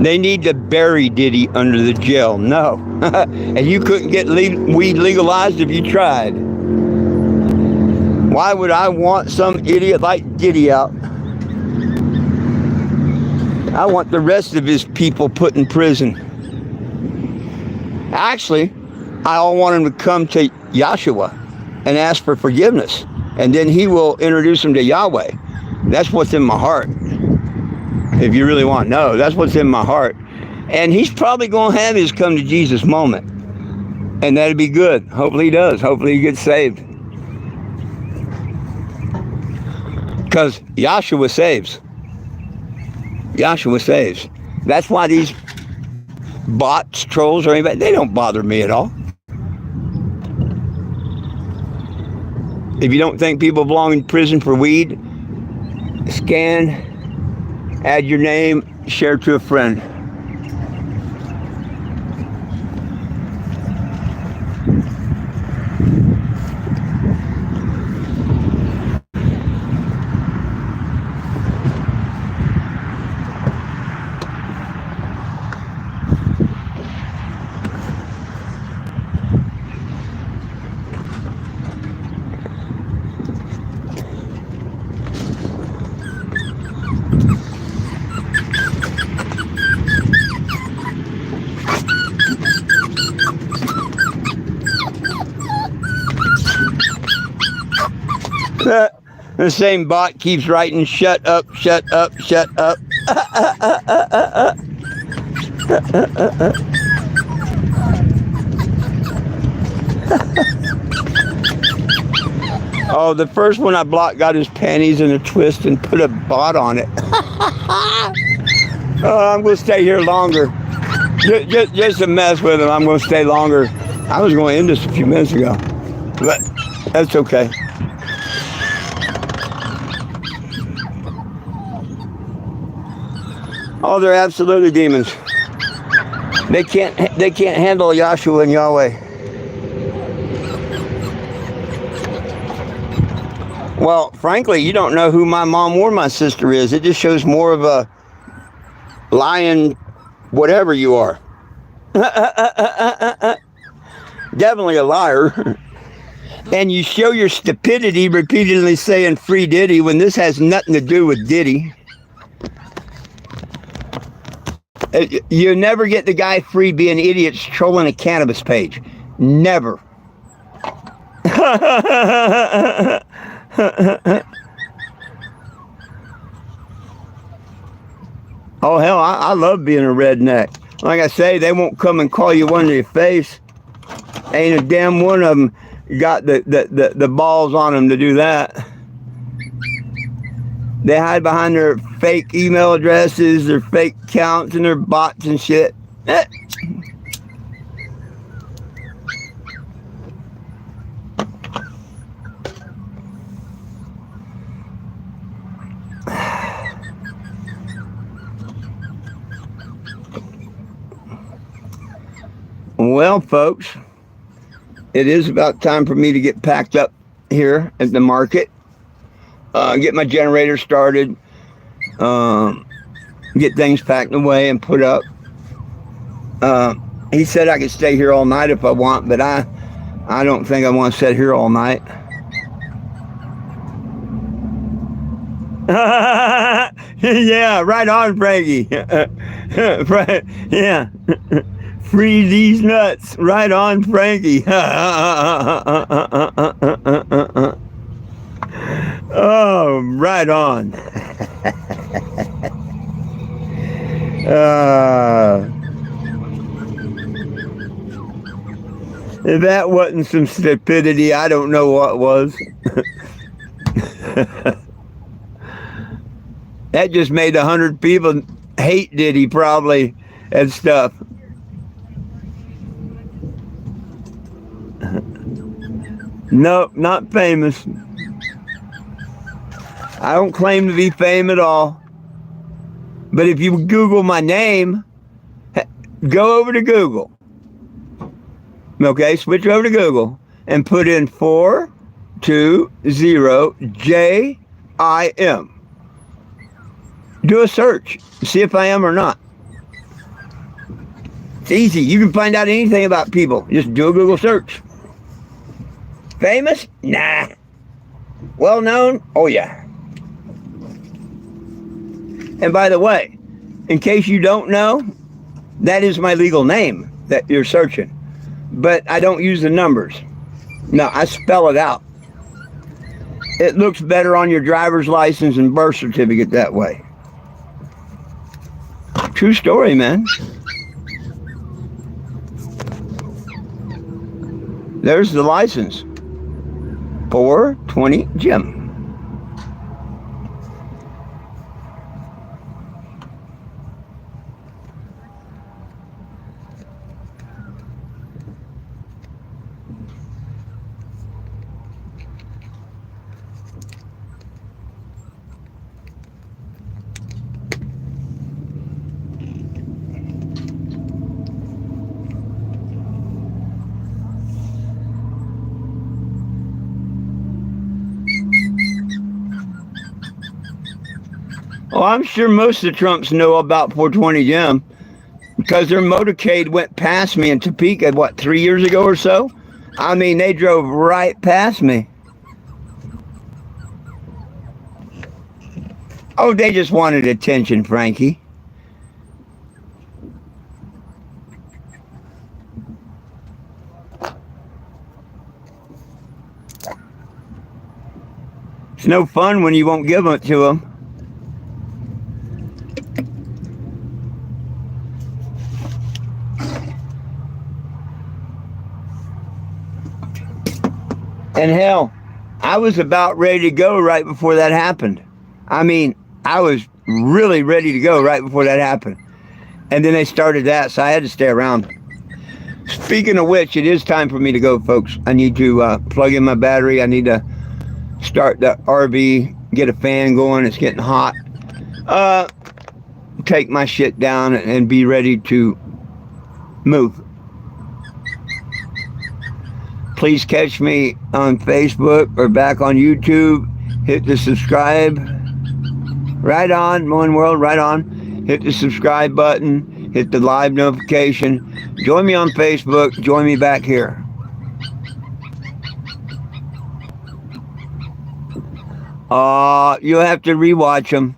They need to bury Diddy under the jail. No. And you couldn't get weed legalized if you tried. Why would I want some idiot like Diddy out? I want the rest of his people put in prison. Actually, I all want him to come to Yahshua and ask for forgiveness. And then he will introduce him to Yahweh. That's what's in my heart. If you really want to know, that's what's in my heart. And he's probably going to have his come to Jesus moment. And that'd be good. Hopefully he does. Hopefully he gets saved. Because Yahshua saves. Yahshua saves. That's why these bots, trolls, or anybody, they don't bother me at all. If you don't think people belong in prison for weed, scan, add your name, share to a friend. The same bot keeps writing, shut up, shut up, shut up. Oh, the first one I blocked got his panties in a twist and put a bot on it. Oh, I'm going to stay here longer. Just to mess with him, I'm going to stay longer. I was going to end this a few minutes ago, but that's okay. Oh, they're absolutely demons. They can't handle Yahshua and Yahweh. Well, frankly, you don't know who my mom or my sister is. It just shows more of a lying whatever you are. Definitely a liar. And you show your stupidity repeatedly saying free Diddy when this has nothing to do with Diddy. You never get the guy free being idiots trolling a cannabis page. Never. Oh, hell, I love being a redneck. Like I say, they won't come and call you one to your face. Ain't a damn one of them got the balls on them to do that. They hide behind their fake email addresses, their fake accounts, and their bots and shit. Well, folks, it is about time for me to get packed up here at the market. Get my generator started, get things packed away and put up. He said I could stay here all night if I want, but I don't think I want to sit here all night. Yeah, right on, Frankie. Right, yeah. Free these nuts. Right on, Frankie. Oh, right on. If that wasn't some stupidity, I don't know what was. That just made 100 people hate Diddy probably and stuff. Nope, not famous. I don't claim to be famous at all. But if you Google my name, go over to Google. Okay, switch over to Google and put in 420JIM. Do a search. See if I am or not. It's easy. You can find out anything about people. Just do a Google search. Famous? Nah. Well known? Oh yeah. And by the way, in case you don't know, that is my legal name that you're searching. But I don't use the numbers. No, I spell it out. It looks better on your driver's license and birth certificate that way. True story, man. There's the license. 420 Jim. Oh, I'm sure most of the Trumps know about 420 Jim because their motorcade went past me in Topeka, what, 3 years ago or so? I mean, they drove right past me. Oh, they just wanted attention, Frankie. It's no fun when you won't give it to them. And hell, I was about ready to go right before that happened. I mean, I was really ready to go right before that happened. And then they started that, so I had to stay around. Speaking of which, it is time for me to go, folks. I need to plug in my battery. I need to start the RV, get a fan going. It's getting hot. Take my shit down and be ready to move. Please catch me on Facebook or back on YouTube. Hit the subscribe. Right on, Moen World, right on. Hit the subscribe button. Hit the live notification. Join me on Facebook. Join me back here. You'll have to rewatch them.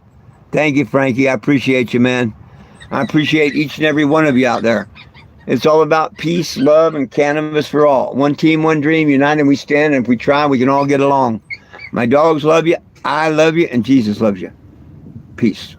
Thank you, Frankie. I appreciate you, man. I appreciate each and every one of you out there. It's all about peace, love, and cannabis for all. One team, one dream, united we stand, and if we try, we can all get along. My dogs love you, I love you, and Jesus loves you. Peace.